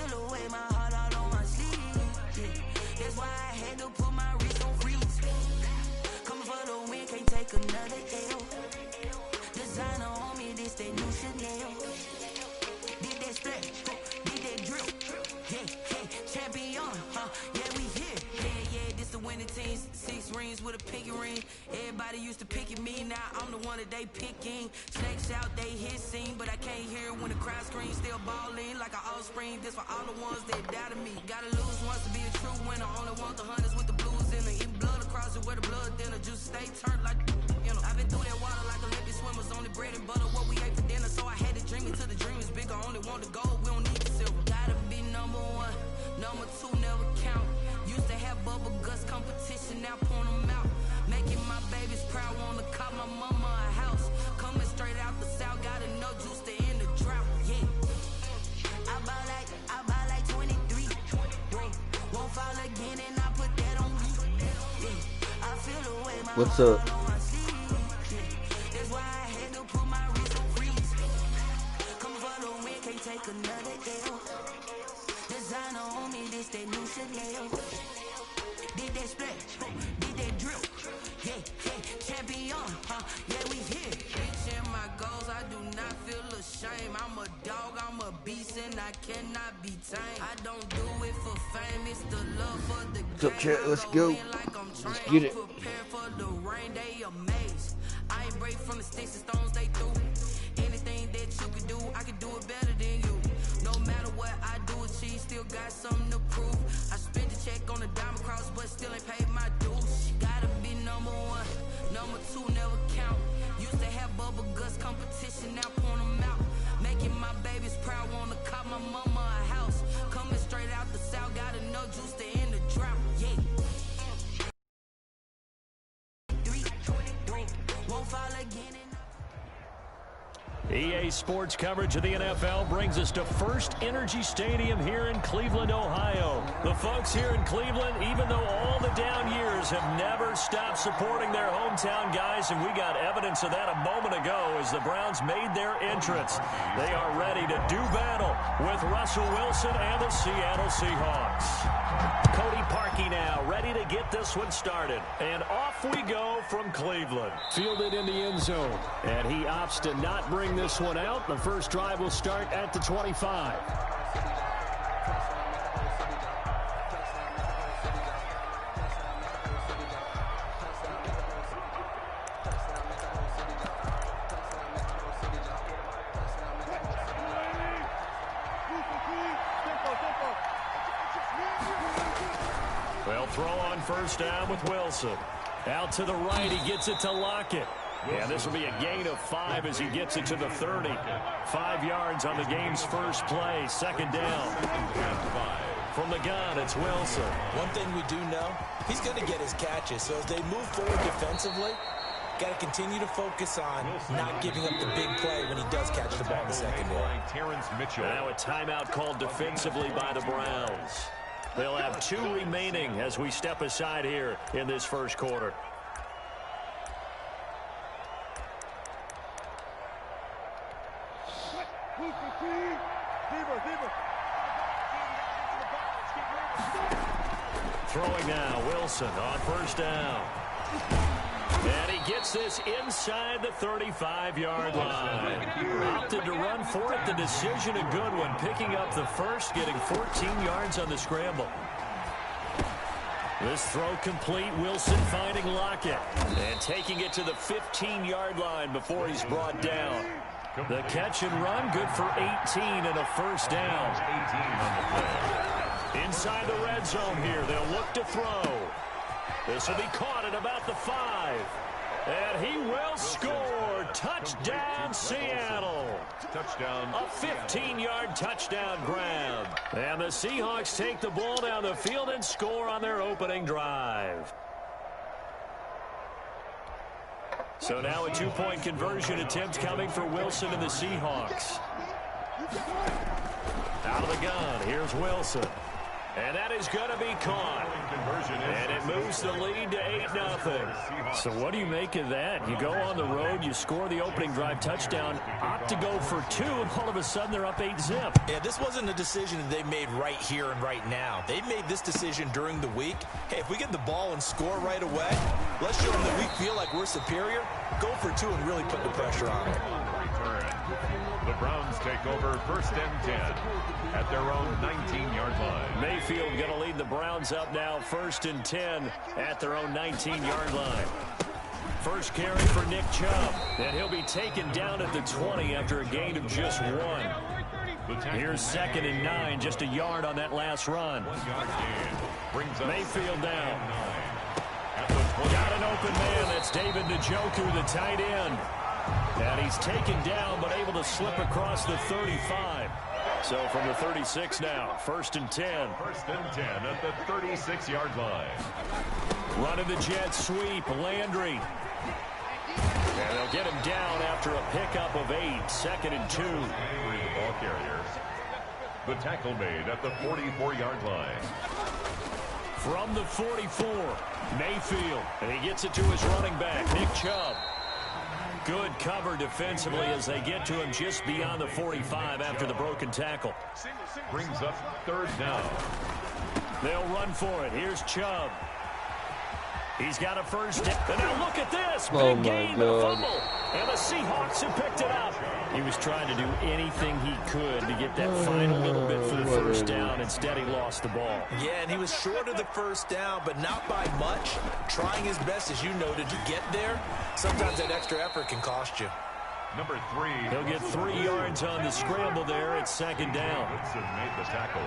feel away my heart out on my sleeve. Yeah. That's why I had to put my wrist on freeze. Coming for the win, can't take another L. Designer on me, this that new Chanel. Did that stretch, did that drip. Yeah, champion, yeah, we here. Yeah, this the winning team. 6 rings with a pinky ring. Everybody used to pick at me, now I'm the one that they picking. Snakes out, they hit scene, but I can't hear when the crowd screams. Still balling like an offspring. This for all the ones that doubted me. Gotta lose once to be a true winner. Only want the hunters with the blues in it. Eat blood across it where the blood thinner. Just stay turned like, you know. I've been through that water like Olympic swimmers. Only bread and butter, what we ate for dinner. So I had to dream until the dream is bigger. Only want the gold, we don't need the silver. Gotta be number 1, number 2 never count. Used to have bubble guts competition, now point them out. Making my babies proud, wanna call my mama a house. Coming straight out the south, got enough juice to end the drought. Yeah, I buy like 23. Won't fall again, and I put that on me. Yeah, I feel the way my What's up? heart on my sleeve. Yeah, that's why I had to put my wrist on freeze. Coming for the win, can't take another L. Designer on me, this that new Chanel. Did that splash, did that drip. Yeah, champion, yeah, we here. Reaching my goals, I do not feel ashamed. I'm a dog, I'm a beast, and I cannot be tamed. I don't do it for fame, it's the love for the game. What's up, chat? Let's go. Let's get it. Prepare for the rain, they amazed. I ain't break from the sticks and stones they threw. Anything that you can do, I can do it better than you. No matter what I do, achieve, still got something to prove. I spent the check on the diamond cross, but still ain't paid my dues. Gotta be number 1, number 2 never count. Used to have bubble guts competition, now point them out. Making my babies proud, wanna call my mama a house. Coming straight out the south, got enough juice to end the drought. Yeah. Won't fall again. EA Sports coverage of the NFL brings us to First Energy Stadium here in Cleveland, Ohio. The folks here in Cleveland, even though all the down years, have never stopped supporting their hometown guys, and we got evidence of that a moment ago as the Browns made their entrance. They are ready to do battle with Russell Wilson and the Seattle Seahawks. Cody Parkey now ready to get this one started. And off we go from Cleveland. Fielded in the end zone. And he opts to not bring this one out. The first drive will start at the 25. They'll throw on first down with Wilson. Out to the right, he gets it to Lockett. And this will be a gain of 5 as he gets it to the 30. 5 yards on the game's first play. Second down. From the gun, it's Wilson. One thing we do know, he's going to get his catches. So as they move forward defensively, got to continue to focus on not giving up the big play when he does catch the ball in the secondary. Now a timeout called defensively by the Browns. They'll have 2 remaining as we step aside here in this first quarter. Throwing now, Wilson on first down. And he gets this inside the 35-yard line. Opted to run for it. The decision a good one. Picking up the first, getting 14 yards on the scramble. This throw complete. Wilson finding Lockett. And taking it to the 15-yard line before he's brought down. The catch and run, good for 18 and a first down. Inside the red zone here, they'll look to throw. This will be caught at about the 5. And he will score. Touchdown, Seattle. Touchdown. A 15-yard touchdown grab. And the Seahawks take the ball down the field and score on their opening drive. So now a 2-point conversion attempt coming for Wilson and the Seahawks. Out of the gun, here's Wilson. And that is going to be caught. And it moves the lead to 8-0. So what do you make of that? You go on the road, you score the opening drive touchdown, opt to go for 2, and all of a sudden they're up 8-zip. Yeah, this wasn't a decision that they made right here and right now. They made this decision during the week. Hey, if we get the ball and score right away, let's show them that we feel like we're superior. Go for 2 and really put the pressure on them. The Browns take over 1st and 10 at their own 19-yard line. Mayfield going to lead the Browns up now, 1st and 10 at their own 19-yard line. First carry for Nick Chubb, and he'll be taken down at the 20 after a gain of just 1. Here's 2nd and 9, just a yard on that last run. Mayfield down. Got an open man. That's David Njoku, the tight end. And he's taken down, but able to slip across the 35. So from the 36 now, 1st and 10. 1st and 10 at the 36-yard line. Running the jet sweep, Landry. And they'll get him down after a pickup of 8, 2nd and 2. Landry, the ball carrier. The tackle made at the 44-yard line. From the 44, Mayfield. And he gets it to his running back, Nick Chubb. Good cover defensively as they get to him just beyond the 45 after the broken tackle. Brings up 3rd down. They'll run for it. Here's Chubb. He's got a first down. And now look at this. Big gain, the fumble. And the Seahawks have picked it up. He was trying to do anything he could to get that final little bit for the first down. Instead, he lost the ball. Yeah, and he was short of the first down, but not by much. Trying his best, as you noted, to get there. Sometimes that extra effort can cost you. Number 3. He'll get 3 yards on the scramble there. It's 2nd down. Wilson made the tackle.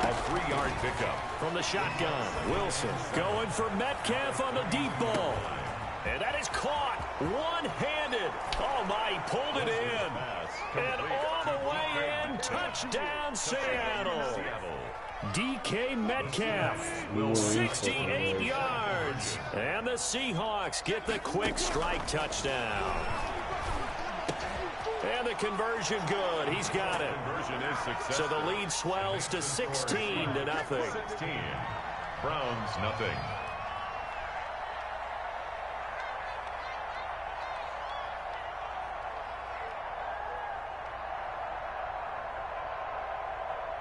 A 3-yard pickup. From the shotgun, Wilson going for Metcalf on the deep ball. And that is caught one-handed. Oh, my, he pulled it in. And all the way in, touchdown Seattle. DK Metcalf, 68 yards. And the Seahawks get the quick strike touchdown. And the conversion good. He's got it. Conversion is successful. So the lead swells to 16-0. 16. Browns nothing.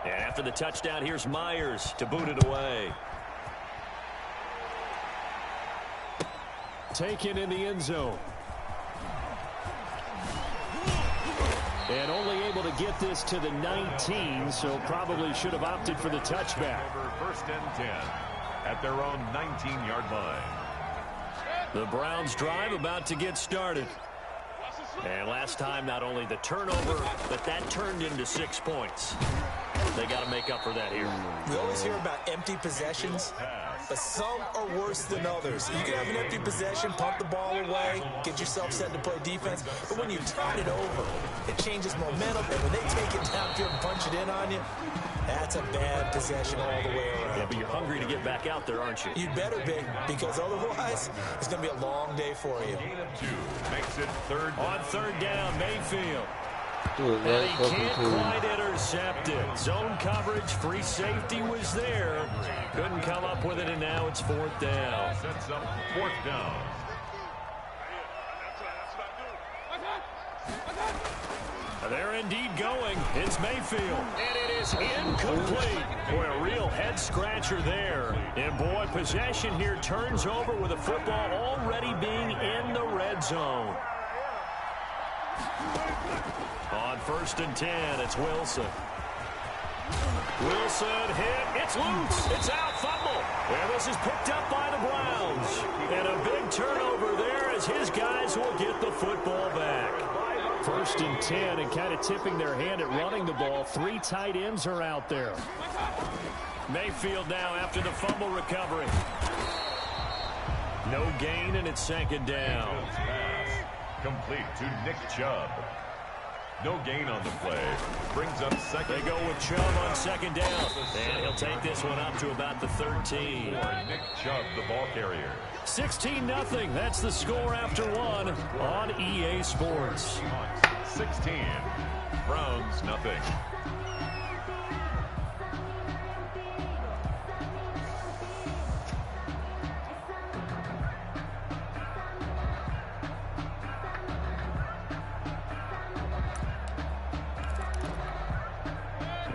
And after the touchdown, here's Myers to boot it away. Taken in the end zone. And only able to get this to the 19, so probably should have opted for the touchback. 1st and 10 at their own 19-yard line. The Browns drive about to get started. And last time, not only the turnover, but that turned into 6 points. They got to make up for that here. We always hear about empty possessions, but some are worse than others. You can have an empty possession, pump the ball away, get yourself set to play defense, but when you turn it over, it changes momentum, and when they take it downfield and punch it in on you, that's a bad possession all the way around. Yeah, but you're hungry to get back out there, aren't you? You'd better be, because otherwise, it's going to be a long day for you. Gain of 2 makes it 3rd down. On 3rd down, Mayfield. Do it And right he can't fucking quite intercept it. Zone coverage, free safety was there. Couldn't come up with it, and now it's 4th down. Sets up 4th down. They're indeed going. It's Mayfield. And it is incomplete. Boy, a real head-scratcher there. And, boy, possession here turns over with the football already being in the red zone. On 1st and 10, it's Wilson. Wilson hit. It's loose. It's out. Fumble. And this is picked up by the Browns. And a big turnover there as his guys will get the football back. 1st and 10, and kind of tipping their hand at running the ball. 3 tight ends are out there. Mayfield now after the fumble recovery. No gain, and it's 2nd down. Pass complete to Nick Chubb. No gain on the play. Brings up 2nd. They go with Chubb on 2nd down. And he'll take this one up to about the 13. Nick Chubb, the ball carrier. 16-0. That's the score after 1 on EA Sports. 16. Browns nothing.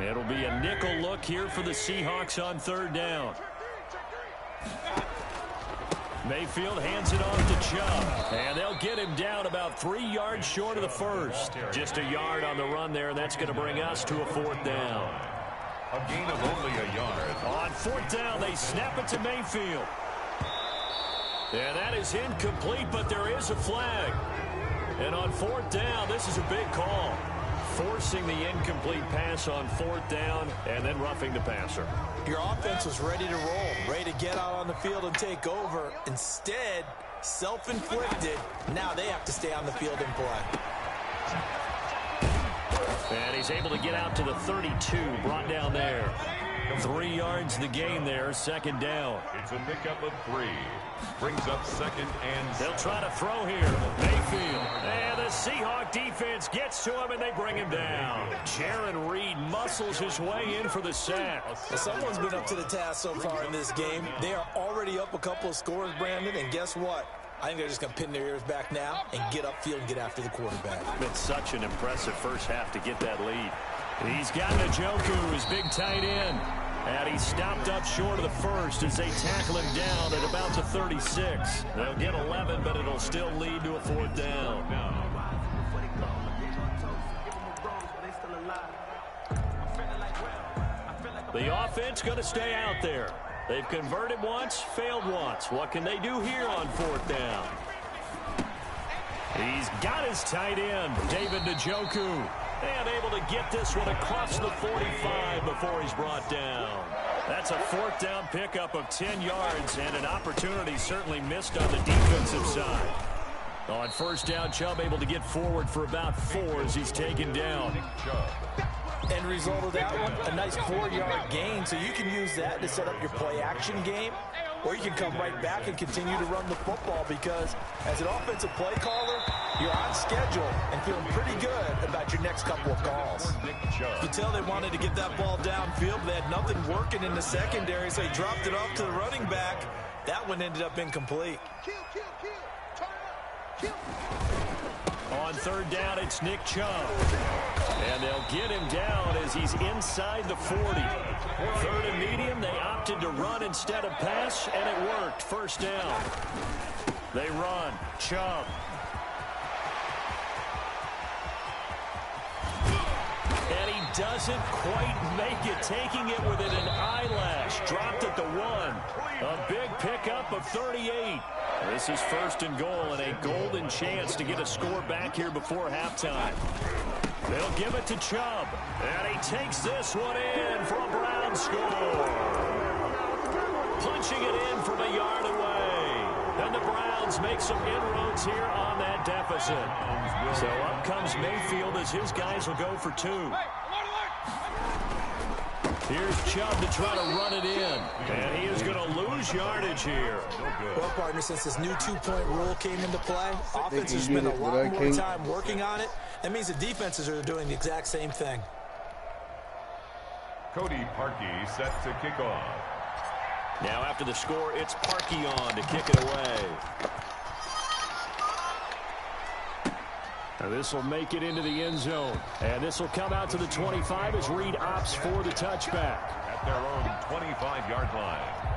It'll be a nickel look here for the Seahawks on third down. Mayfield hands it off to Chubb, and they'll get him down about 3 yards short of the first. Just a yard on the run there, and that's going to bring us to a fourth down. A gain of only a yard. On fourth down, they snap it to Mayfield. And that is incomplete, but there is a flag. And on fourth down, this is a big call. Forcing the incomplete pass on fourth down and then roughing the passer. Your offense was ready to roll, ready to get out on the field and take over. Instead, self-inflicted. Now they have to stay on the field and play. And he's able to get out to the 32, brought down there. 3 yards the gain there, second down. It's a pickup of 3. Brings up second and they'll try to throw here. Mayfield. And the Seahawk defense gets to him, and they bring him down. Jaron Reed muscles his way in for the sack. Well, someone's been up to the task so far in this game. They are already up a couple of scores, Brandon, and guess what? I think they're just going to pin their ears back now and get upfield and get after the quarterback. Been such an impressive first half to get that lead. He's got Njoku, his big tight end. And he stopped up short of the first as they tackle him down at about the 36. They'll get 11, but it'll still lead to a fourth down. The offense going to stay out there. They've converted once, failed once. What can they do here on fourth down? He's got his tight end, David Njoku. And able to get this one across the 45 before he's brought down. That's a fourth down pickup of 10 yards and an opportunity certainly missed on the defensive side. On first down, Chubb able to get forward for about 4 as he's taken down. End result of that one, a nice 4-yard gain, so you can use that to set up your play-action game, or you can come right back and continue to run the football because as an offensive play caller, you're on schedule and feeling pretty good about your next couple of calls. Nick Chubb. You tell they wanted to get that ball downfield, but they had nothing working in the secondary, so they dropped it off to the running back. That one ended up incomplete. On third down, it's Nick Chubb. And they'll get him down as he's inside the 40. Third and medium, they opted to run instead of pass, and it worked. First down. They run. Chubb. And he doesn't quite make it, taking it within an eyelash. Dropped at the 1. A big pickup of 38. This is first and goal and a golden chance to get a score back here before halftime. They'll give it to Chubb. And he takes this one in for a Brown score. Punching it in from a yard away. And the Browns make some inroads here on that deficit. So up comes Mayfield as his guys will go for 2. Here's Chubb to try to run it in. And he is going to lose yardage here. Well, partner, since this new 2-point rule came into play, offense has spent a lot more time working on it. That means the defenses are doing the exact same thing. Cody Parkey set to kick off. Now after the score, it's Parkey on to kick it away. This will make it into the end zone. And this will come out to the 25 as Reed opts for the touchback. At their own 25-yard line.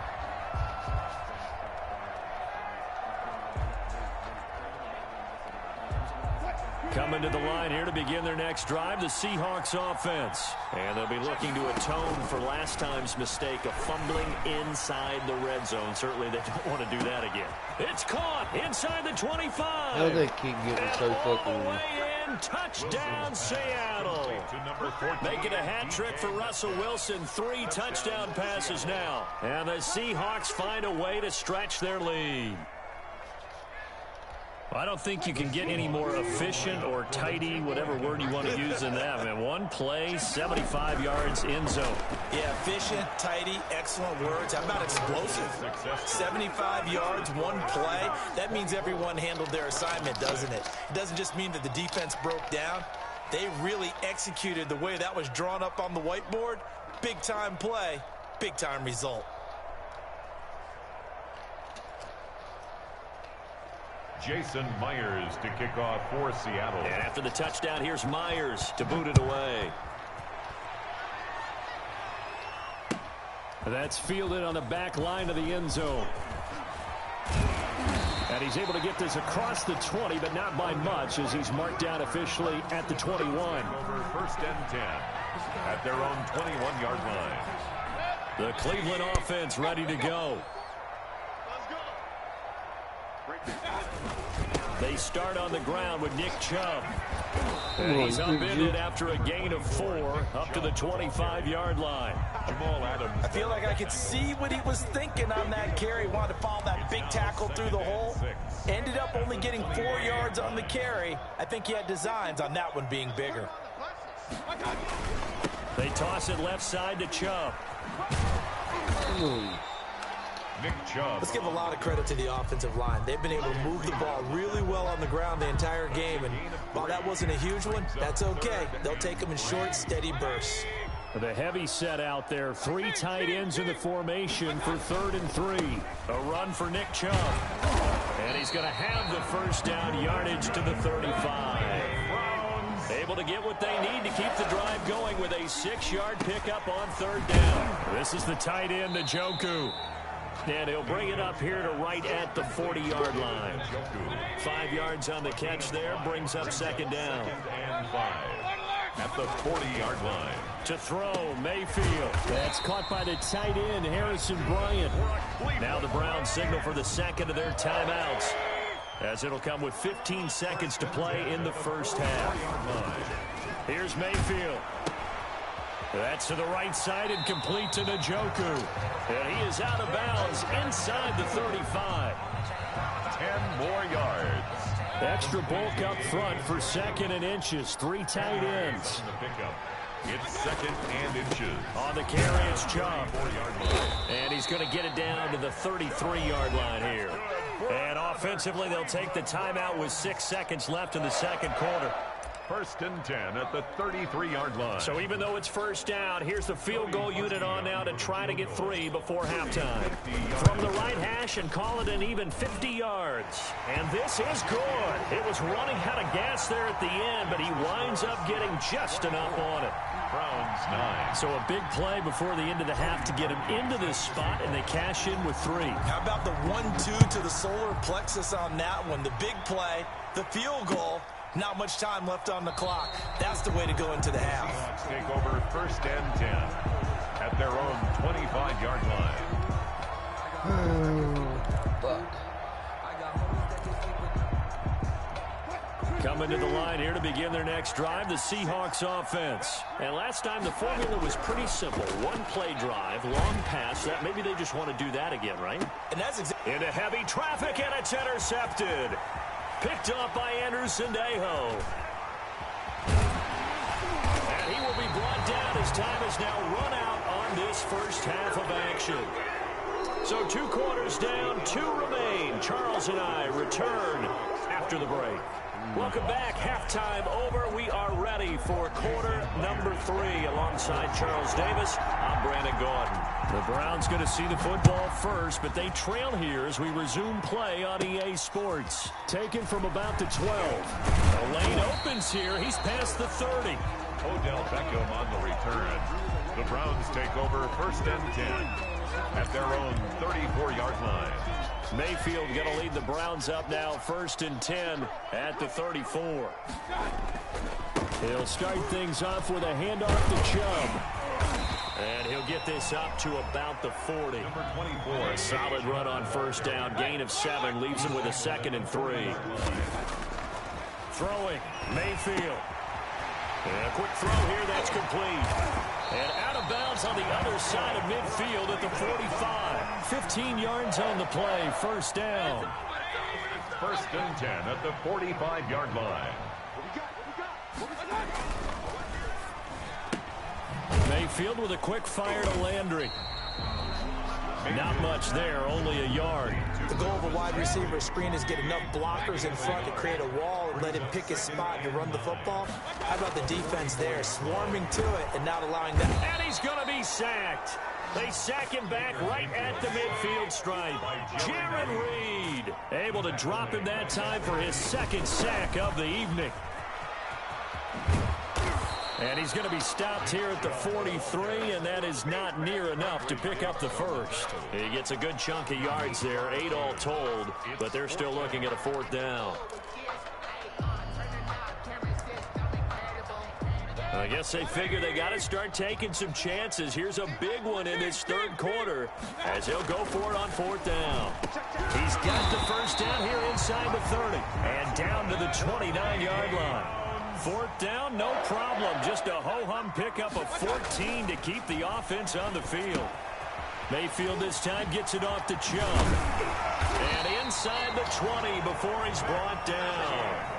Coming to the line here to begin their next drive, the Seahawks offense. And they'll be looking to atone for last time's mistake of fumbling inside the red zone. Certainly they don't want to do that again. It's caught inside the 25. How they keep getting so fucking all the way in, touchdown Seattle. Making a hat trick for Russell Wilson. 3 touchdown passes now. And the Seahawks find a way to stretch their lead. I don't think you can get any more efficient or tidy, whatever word you want to use in that. Man, one play, 75 yards, end zone. Yeah, efficient, tidy, excellent words. How about explosive? 75 yards, one play. That means everyone handled their assignment, doesn't it? It doesn't just mean that the defense broke down. They really executed the way that was drawn up on the whiteboard. Big-time play, big-time result. Jason Myers to kick off for Seattle. And after the touchdown, here's Myers to boot it away. That's fielded on the back line of the end zone. And he's able to get this across the 20, but not by much, as he's marked down officially at the 21. Over first and 10 at their own 21-yard line. The Cleveland offense ready to go. They start on the ground with Nick Chubb. And he's upended after a gain of 4 up to the 25-yard line. Jamal Adams. I feel like I could see what he was thinking on that carry. Wanted to follow that big tackle through the hole. Ended up only getting 4 yards on the carry. I think he had designs on that one being bigger. They toss it left side to Chubb. Nick Chubb. Let's give a lot of credit to the offensive line. They've been able to move the ball really well on the ground the entire game. And while that wasn't a huge one, that's okay. They'll take them in short, steady bursts. The heavy set out there. 3 tight ends in the formation for 3rd and 3. A run for Nick Chubb. And he's going to have the first down yardage to the 35. Able to get what they need to keep the drive going with a 6-yard pickup on 3rd down. This is the tight end, Njoku. And he'll bring it up here to right at the 40-yard line. 5 yards on the catch there, brings up 2nd down. And 5 at the 40-yard line. To throw, Mayfield. That's caught by the tight end, Harrison Bryant. Now the Browns signal for the second of their timeouts, as it'll come with 15 seconds to play in the first half. Here's Mayfield. That's to the right side and complete to Njoku. And he is out of bounds inside the 35. 10 more yards. Extra bulk up front for 2nd and inches. 3 tight ends. It's 2nd and inches. On the carry, it's Chubb. And he's going to get it down to the 33-yard line here. And offensively, they'll take the timeout with 6 seconds left in the 2nd quarter. 1st and 10 at the 33-yard line. So even though it's first down, here's the field goal unit on now to try to get 3 before halftime. From the right hash and call it an even 50 yards. And this is good. It was running out of gas there at the end, but he winds up getting just enough on it. Browns 9. So a big play before the end of the half to get him into this spot, and they cash in with 3. How about the 1-2 to the solar plexus on that one? The big play, the field goal. Not much time left on the clock. That's the way to go into the half. Take over 1st and 10 at their own 25-yard line. Coming to the line here to begin their next drive, the Seahawks offense. And last time the formula was pretty simple. 1-play drive, long pass. That maybe they just want to do that again, right? And that's into heavy traffic, and it's intercepted. Picked up by Anderson Dejo. And he will be brought down as time has now run out on this first half of action. So 2 quarters down, 2 remain. Charles and I return after the break. Welcome back. Halftime over. We are ready for quarter number 3. Alongside Charles Davis, I'm Brandon Gordon. The Browns going to see the football first, but they trail here as we resume play on EA Sports. Taken from about the 12. The lane opens here. He's past the 30. Odell Beckham on the return. The Browns take over 1st and 10 at their own 34-yard line. Mayfield going to lead the Browns up now, 1st and 10 at the 34. He'll start things off with a handoff to Chubb. And he'll get this up to about the 40. Number 24. A solid run on 1st down. Gain of 7 leaves him with a 2nd and 3. Throwing, Mayfield. And a quick throw here, that's complete. And out of bounds on the other side of midfield at the 45. 15 yards on the play, 1st down. 1st and 10 at the 45-yard line. Mayfield with a quick fire to Landry. Not much there, only a yard. The goal of a wide receiver screen is get enough blockers in front to create a wall and let him pick his spot to run the football. How about the defense there, swarming to it and not allowing that? And he's going to be sacked. They sack him back right at the midfield stripe. Jaron Reed able to drop him that time for his 2nd sack of the evening. And he's going to be stopped here at the 43, and that is not near enough to pick up the first. He gets a good chunk of yards there, 8 all told, but they're still looking at a 4th down. I guess they figure they got to start taking some chances. Here's a big one in this 3rd quarter as he'll go for it on 4th down. He's got the first down here inside the 30 and down to the 29-yard line. 4th down, no problem. Just a ho-hum pickup of 14 to keep the offense on the field. Mayfield this time gets it off to Chubb. And inside the 20 before he's brought down.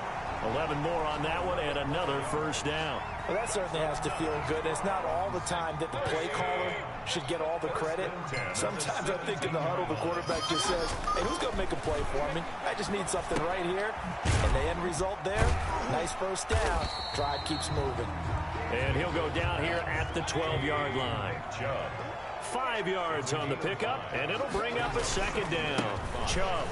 11 more on that one and another first down. Well, that certainly has to feel good. It's not all the time that the play caller should get all the credit. Sometimes I think in the huddle, the quarterback just says, hey, who's going to make a play for me? I just need something right here. And the end result there, nice first down. Drive keeps moving. And he'll go down here at the 12-yard line. 5 yards on the pickup, and it'll bring up a 2nd down. Chubb.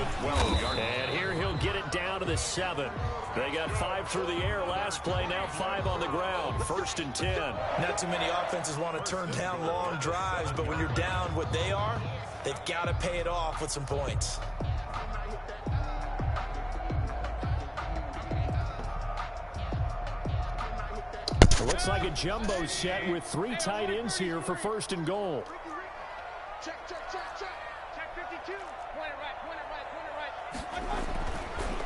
And here he'll get it down to the 7. They got 5 through the air last play, now 5 on the ground. 1st and 10. Not too many offenses want to turn down long drives, but when you're down what they are, they've got to pay it off with some points. It looks like a jumbo set with 3 tight ends here for 1st and goal. Check 52. Point it right.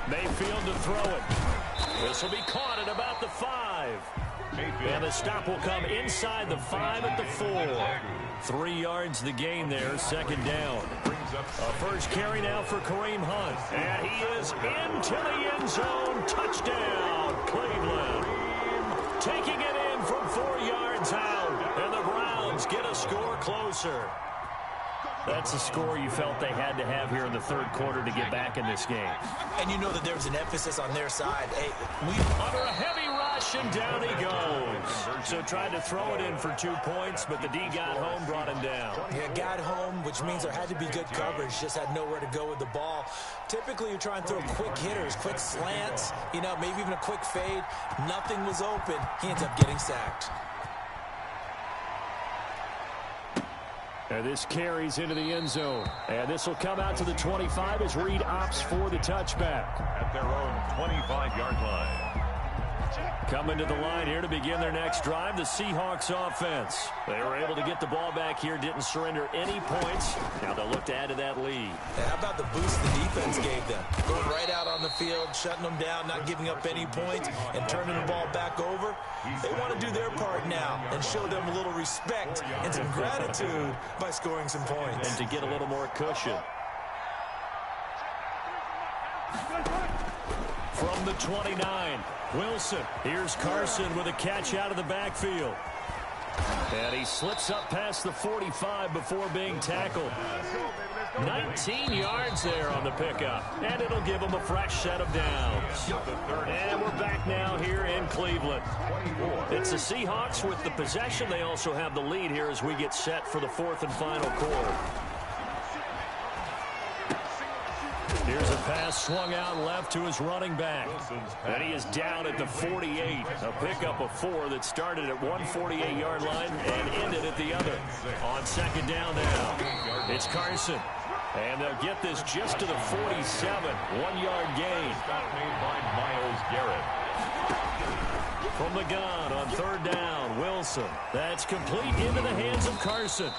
Mayfield to throw it. This will be caught at about the 5. And the stop will come inside the 5 at the 4. 3 yards the gain there, 2nd down. A first carry now for Kareem Hunt. And he is into the end zone. Touchdown, Cleveland. Taking it in from 4 yards out. And the Browns get a score closer. That's a score you felt they had to have here in the 3rd quarter to get back in this game. And you know that there was an emphasis on their side. Hey, under a heavy rush, and down he goes. So tried to throw it in for 2 points, but the D got home, brought him down. Yeah, got home, which means there had to be good coverage. Just had nowhere to go with the ball. Typically, you try and throw quick hitters, quick slants, maybe even a quick fade. Nothing was open. He ends up getting sacked. And this carries into the end zone. And this will come out to the 25 as Reed opts for the touchback. At their own 25-yard line. Coming to the line here to begin their next drive, the Seahawks offense. They were able to get the ball back here, didn't surrender any points. Now they'll look to add to that lead. How about the boost the defense gave them? Going right out on the field, shutting them down, not giving up any points, and turning the ball back over. They want to do their part now and show them a little respect and some gratitude by scoring some points. And to get a little more cushion. From the 29, Wilson. Here's Carson with a catch out of the backfield. And he slips up past the 45 before being tackled. 19 yards there on the pickup. And it'll give him a fresh set of downs. And we're back now here in Cleveland. It's the Seahawks with the possession. They also have the lead here as we get set for the 4th and final quarter. Here's a pass swung out left to his running back. And he is down at the 48. A pickup of 4 that started at 148-yard line and ended at the other. On 2nd down now, it's Carson. And they'll get this just to the 47. 1-yard gain. Made by Myles Garrett. From the gun on 3rd down, Wilson. That's complete into the hands of Carson.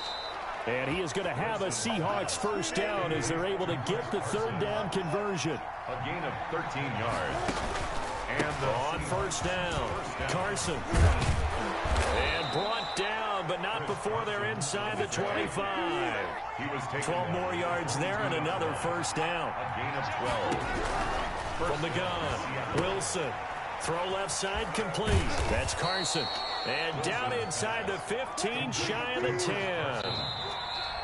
And he is going to have a Seahawks first down as they're able to get the 3rd down conversion. A gain of 13 yards. And on 1st down, Carson. And brought down, but not before they're inside the 25. 12 more yards there and another 1st down. A gain of 12. From the gun, Wilson. Throw left side complete. That's Carson. And down inside the 15, shy of the 10.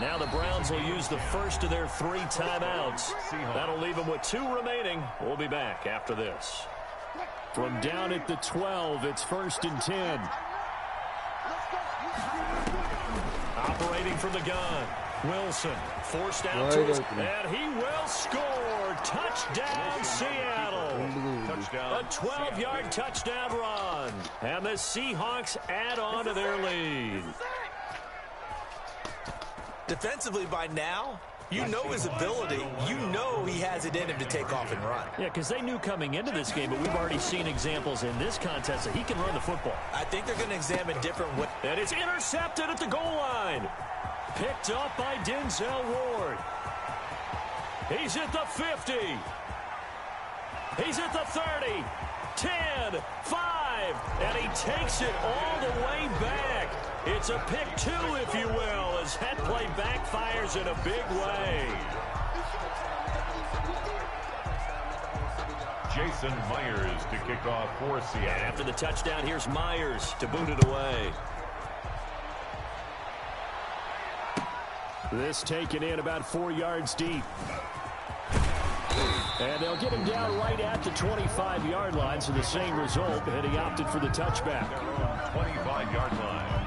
Now the Browns will use the first of their 3 timeouts. That'll leave them with 2 remaining. We'll be back after this. From down at the 12, it's 1st and 10. Operating from the gun. Wilson forced out to his, and he will score. Touchdown, Seattle. Touchdown. A 12-yard touchdown run. And the Seahawks add on to their lead. Defensively by now, you know his ability. You know he has it in him to take off and run. Yeah, because they knew coming into this game, but we've already seen examples in this contest that he can run the football. I think they're going to examine different ways. And it's intercepted at the goal line. Picked up by Denzel Ward. He's at the 50. He's at the 30. 10, 5, and he takes it all the way back. It's a pick two, if you will, as that play backfires in a big way. Jason Myers to kick off for Seattle. And after the touchdown, here's Myers to boot it away. This taken in about 4 yards deep. And they'll get him down right at the 25-yard line, so the same result, and he opted for the touchback. Their own 25-yard line.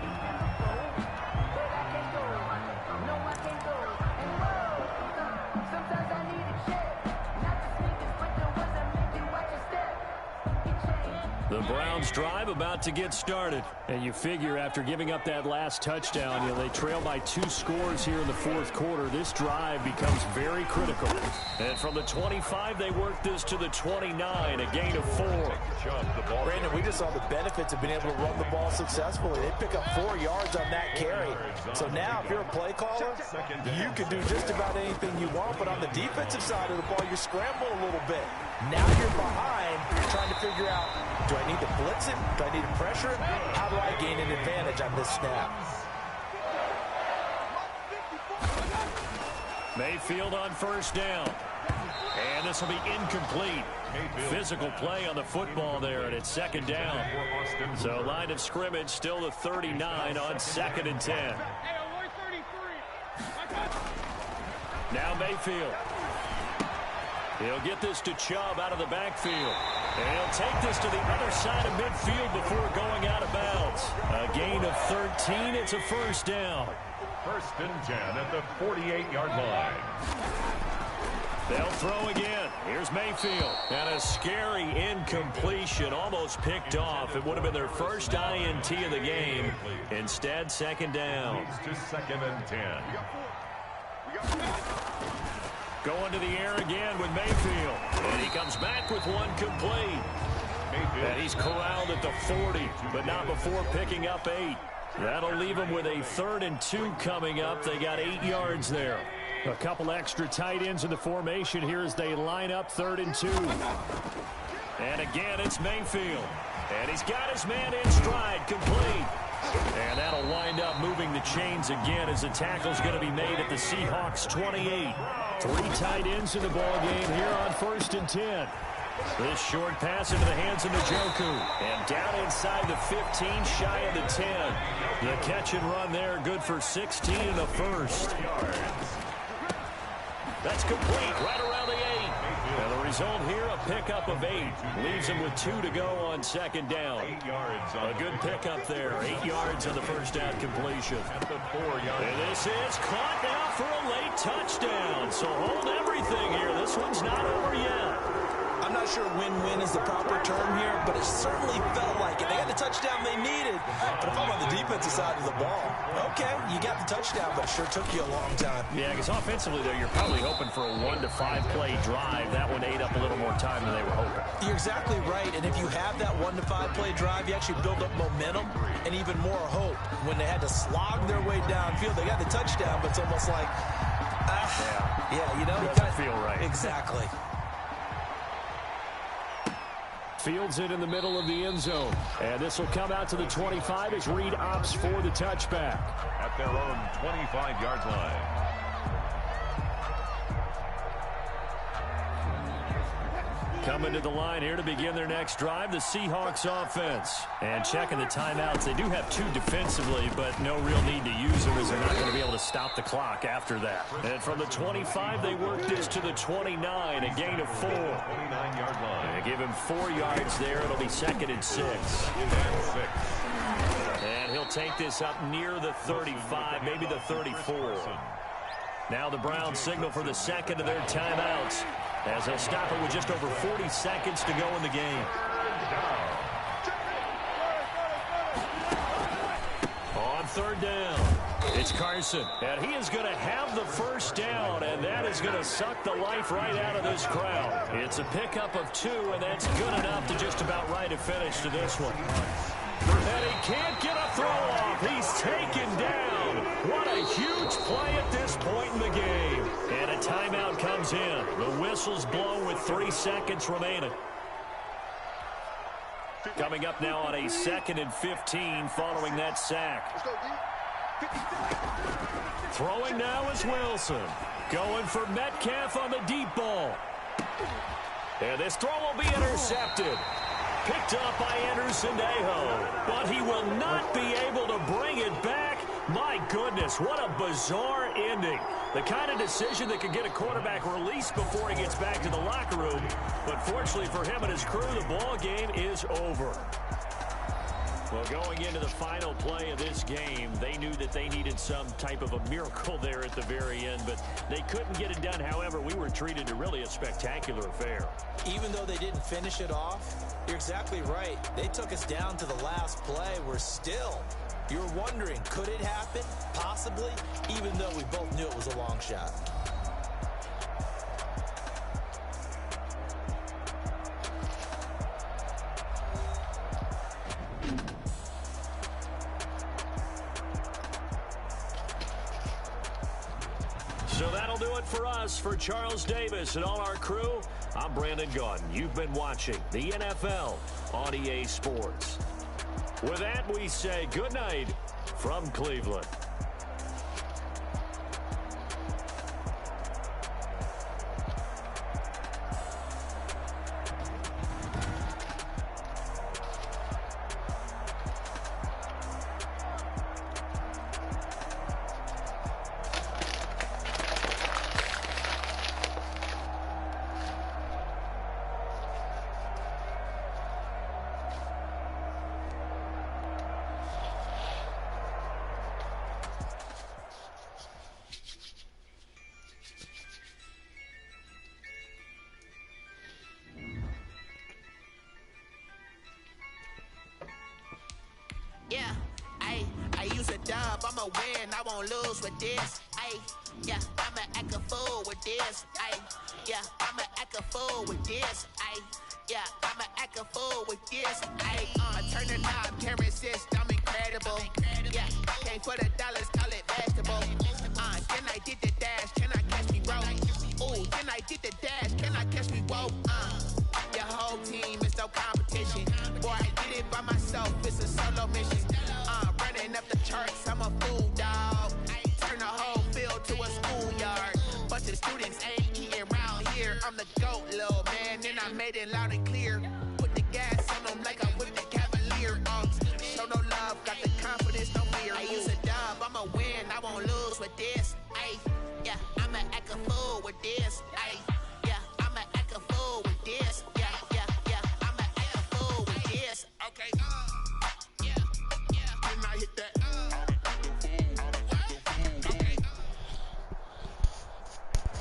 The Browns drive about to get started. And you figure after giving up that last touchdown, they trail by 2 scores here in the fourth quarter. This drive becomes very critical. And from the 25, they work this to the 29, a gain of 4. Brandon, we just saw the benefits of being able to run the ball successfully. They pick up 4 yards on that carry. So now, if you're a play caller, you can do just about anything you want. But on the defensive side of the ball, you're scrambling a little bit. Now you're behind. You're trying to figure out, do I need to blitz it? Do I need to pressure it? How do I gain an advantage on this snap? Mayfield on first down. And this will be incomplete. Physical play on the football there, and it's second down. So line of scrimmage still the 39 on 2nd and 10. Now Mayfield. He'll get this to Chubb out of the backfield. And he'll take this to the other side of midfield before going out of bounds. A gain of 13. It's a first down. 1st and 10 at the 48-yard line. They'll throw again. Here's Mayfield. And a scary incompletion, almost picked off. It would have been their first INT of the game. Instead, 2nd down. Moves to 2nd and 10. Going to the air again with Mayfield. And he comes back with one complete. And he's corralled at the 40, but not before picking up 8. That'll leave him with a 3rd and 2 coming up. They got 8 yards there. A couple extra tight ends in the formation here as they line up 3rd and 2. And again, it's Mayfield. And he's got his man in stride, complete. And that'll wind up moving the chains again as the tackle's going to be made at the Seahawks 28. 3 tight ends in the ball game here on 1st and 10. This short pass into the hands of Njoku. And down inside the 15, shy of the 10. The catch and run there, good for 16 and a first. That's complete, right around the 8. And the result here, a pickup of 8. Leaves him with 2 to go on 2nd down. 8 yards. A good pickup there. 8 yards on the first down completion. At the 4-yard. And this is caught now for a late touchdown. So hold everything here. This one's not over yet. I'm not sure win-win is the proper term here, but it certainly felt like it. They got the touchdown they needed. But if I'm on the defensive side of the ball, okay, you got the touchdown, but it sure took you a long time. Yeah, because offensively, though, you're probably hoping for a 1 to 5 play drive. That one ate up a little more time than they were hoping. You're exactly right, and if you have that 1 to 5 play drive, you actually build up momentum and even more hope. When they had to slog their way downfield, they got the touchdown, but it's almost like, you know, it doesn't feel right. Exactly. Fields it in the middle of the end zone. And this will come out to the 25 as Reed opts for the touchback. At their own 25-yard line. Coming to the line here to begin their next drive, the Seahawks offense. And checking the timeouts, they do have 2 defensively, but no real need to use them as they're not going to be able to stop the clock after that. And from the 25, they work this to the 29, a gain of 4. 29-yard line. They give him 4 yards there. It'll be 2nd and 6. And he'll take this up near the 35, maybe the 34. Now the Browns signal for the second of their timeouts as they'll stop it with just over 40 seconds to go in the game. On third down, it's Carson, and he is going to have the first down, and that is going to suck the life right out of this crowd. It's a pickup of 2, and that's good enough to just about write a finish to this one. And he can't get a throw off. He's taken down. What a huge play at this point in the game. And a timeout comes in. The whistle's blown with 3 seconds remaining. Coming up now on a 2nd and 15 following that sack. Throwing now is Wilson. Going for Metcalf on the deep ball. And this throw will be intercepted. Picked up by Anderson-Dejo, but he will not be able to bring it back. My goodness, what a bizarre ending. The kind of decision that could get a quarterback released before he gets back to the locker room. But fortunately for him and his crew, the ball game is over. Well, going into the final play of this game, they knew that they needed some type of a miracle there at the very end, but they couldn't get it done. However, we were treated to really a spectacular affair. Even though they didn't finish it off, you're exactly right. They took us down to the last play. We're still, you're wondering, could it happen? Possibly, even though we both knew it was a long shot. So that'll do it for us. For Charles Davis and all our crew, I'm Brandon Gaudin. You've been watching the NFL on EA Sports. With that, we say good night from Cleveland. Yeah, I use a dub, I'ma win, I won't lose with this. Yeah, I'ma act a fool with this. Yeah, I'ma act a fool with this. Yeah, I'ma act a fool with this. I turn the knob, camera assist, I'm incredible. Yeah, came for the dollars, call it vegetable. Then I did the dash, can I catch me, bro? Ooh, then I did the dash, can I catch me, whoa? Your whole team is no competition. Boy, I did it by myself, it's a solo mission. Running up the charts, I'm a fool, dog. Turn the whole field to a schoolyard. Bunch of students ain't eating round here. I'm the GOAT, little man, and I made it loud and clear. Put the gas on them like I'm with the Cavalier. Show no love, got the confidence, no fear. I use a dub, I'ma win, I won't lose with this. Yeah, I'ma act a fool with this. Yeah, I'ma act a fool with this. Yeah, I'ma act a fool with this. Okay. Yeah. Then I hit that.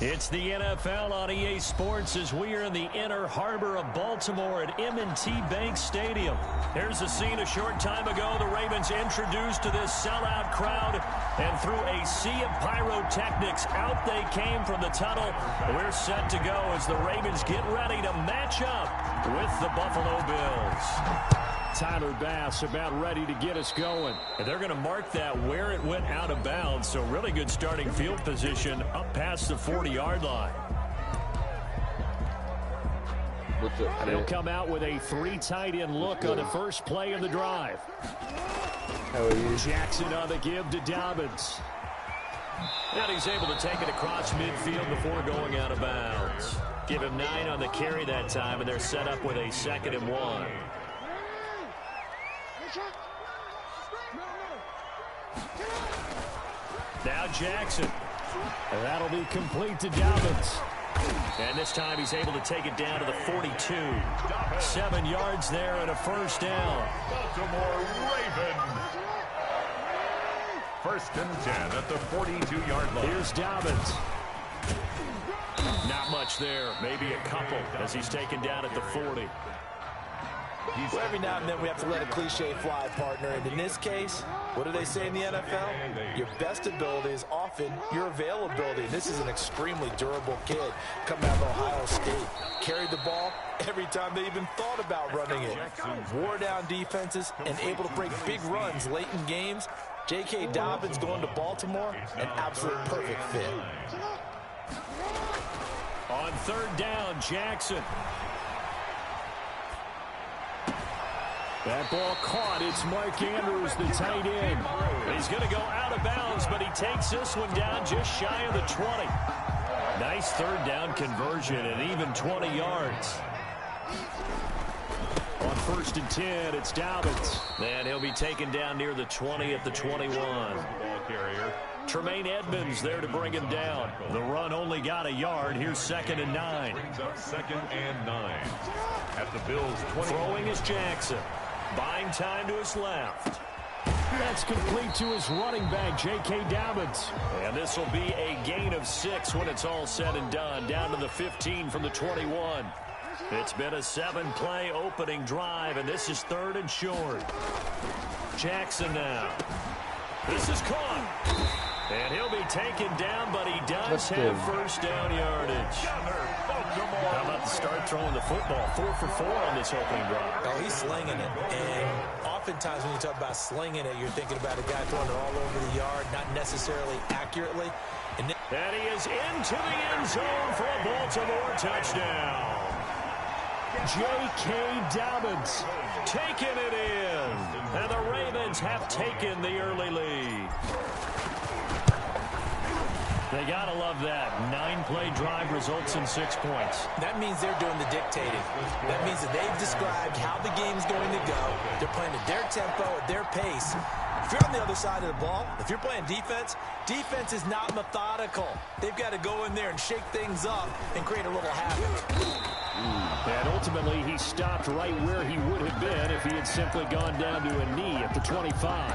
It's the NFL on EA Sports as we are in the inner harbor of Baltimore at M&T Bank Stadium. Here's a scene a short time ago. The Ravens introduced to this sellout crowd, and through a sea of pyrotechnics, out they came from the tunnel. We're set to go as the Ravens get ready to match up with the Buffalo Bills. Tyler Bass about ready to get us going. And they're going to mark that where it went out of bounds. So really good starting field position up past the 40-yard line. They'll come out with a 3 tight end look on the first play of the drive. How are you? Jackson on the give to Dobbins. And he's able to take it across midfield before going out of bounds. Give him 9 on the carry that time, and they're set up with a 2nd and 1. Now Jackson. And that'll be complete to Dobbins. And this time he's able to take it down to the 42. 7 yards there and a first down. Baltimore Ravens. First and 10 at the 42-yard line. Here's Dobbins. Not much there. Maybe a couple as he's taken down at the 40. Well, every now and then we have to let a cliche fly, partner. And in this case, what do they say in the NFL? Your best ability is often your availability. This is an extremely durable kid coming out of Ohio State. Carried the ball every time they even thought about running it. Wore down defenses and able to break big runs late in games. J.K. Dobbins going to Baltimore, an absolute perfect fit. On third down, Jackson. That ball caught. It's Mark Andrews, the tight end. He's going to go out of bounds, but he takes this one down just shy of the 20. Nice third down conversion and even 20 yards. On first and 10, it's Dobbins. And he'll be taken down near the 20 at the 21. Ball carrier. Tremaine Edmonds there to bring him down. The run only got a yard. Here's 2nd and 9. Brings up 2nd and 9 at the Bills' 20. Throwing is Jackson. Buying time to his left. That's complete to his running back, J.K. Dobbins. And this will be a gain of 6 when it's all said and done. Down to the 15 from the 21. It's been a 7-play opening drive, and this is 3rd and short. Jackson now. This is caught. And he'll be taken down, but he does have first down yardage. How about the start throwing the football? 4 for 4 on this opening drive. Oh, he's slinging it. And oftentimes when you talk about slinging it, you're thinking about a guy throwing it all over the yard, not necessarily accurately. And he is into the end zone for a Baltimore touchdown. J.K. Dobbins taking it in. And the Ravens have taken the early lead. They got to love that. 9-play drive results in 6 points. That means they're doing the dictating. That means that they've described how the game's going to go. They're playing at their tempo, at their pace. If you're on the other side of the ball, if you're playing defense, defense is not methodical. They've got to go in there and shake things up and create a little havoc. And ultimately, he stopped right where he would have been if he had simply gone down to a knee at the 25.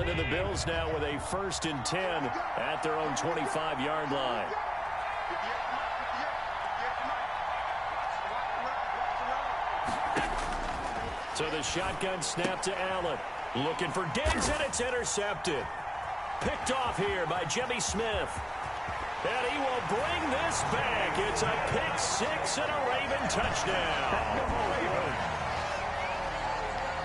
And the Bills now with a 1st and 10 at their own 25-yard line. So the shotgun snap to Allen. Looking for Diggs, and it's intercepted. Picked off here by Jimmy Smith. And he will bring this back. It's a pick 6 and a Raven touchdown.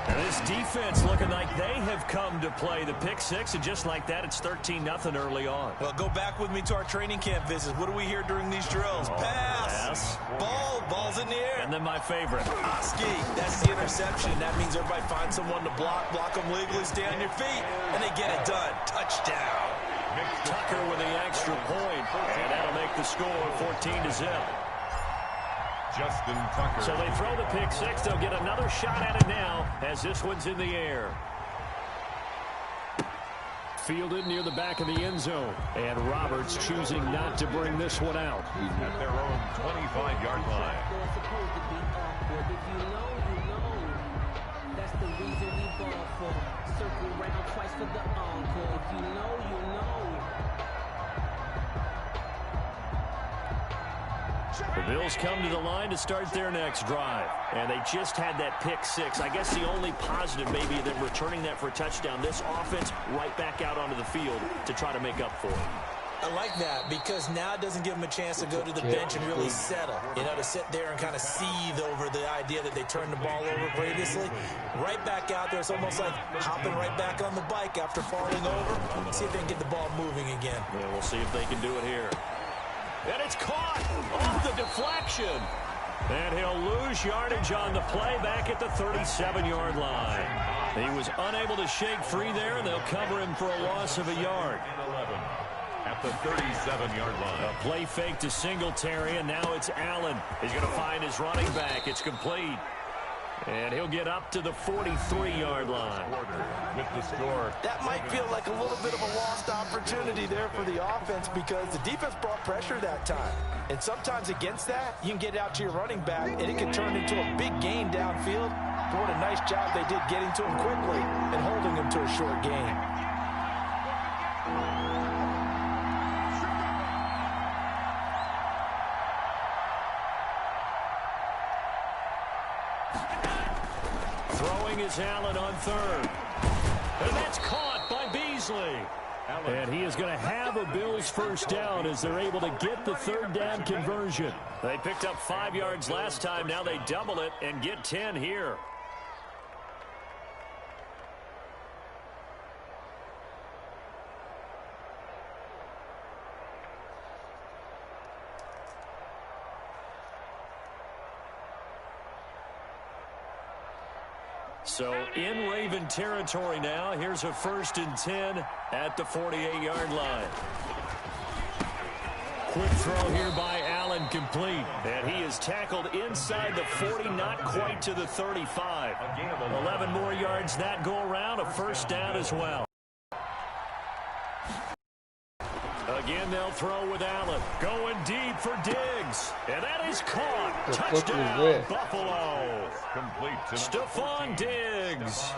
And this defense looking like they have come to play the pick 6, and just like that, it's 13-0 early on. Well, go back with me to our training camp visits. What do we hear during these drills? Pass. Ball's in the air. And then my favorite. Oski, that's the interception. That means everybody finds someone to block them legally, stay on your feet, and they get it done. Touchdown. Tucker with the extra point, and that'll make the score 14-0. Justin Tucker. So they throw the pick 6. They'll get another shot at it now as this one's in the air. Fielded near the back of the end zone. And Roberts choosing not to bring this one out. At their own 25-yard line. If you know, you know. That's the reason we ball for. Circle round twice for the encore. If you know, you know. The Bills come to the line to start their next drive. And they just had that pick 6. I guess the only positive maybe than returning that for a touchdown. This offense right back out onto the field to try to make up for it. I like that because now it doesn't give them a chance to go to the bench and really settle. You know, to sit there and kind of seethe over the idea that they turned the ball over previously. Right back out there. It's almost like hopping right back on the bike after falling over. See if they can get the ball moving again. Yeah, we'll see if they can do it here. And it's caught off the deflection. And he'll lose yardage on the play back at the 37-yard line. He was unable to shake free there, and they'll cover him for a loss of a yard. At the 37-yard line. A play fake to Singletary, and now it's Allen. He's going to find his running back. It's complete. And he'll get up to the 43-yard line. With the score. That might feel like a little bit of a lost opportunity there for the offense because the defense brought pressure that time. And sometimes against that, you can get out to your running back, and it can turn into a big gain downfield. But what a nice job they did getting to him quickly and holding him to a short gain. Throwing is Allen on third. And that's caught by Beasley. And he is going to have a Bills first down as they're able to get the third down conversion. They picked up 5 yards last time. Now they double it and get 10 here. So in Raven territory now. Here's a 1st and 10 at the 48-yard line. Quick throw here by Allen, complete. And he is tackled inside the 40, not quite to the 35. 11 more yards that go around, a first down as well. Again, they'll throw with Allen. Going deep for Diggs. And that is caught. Touchdown, Buffalo. Complete to Stephon Diggs.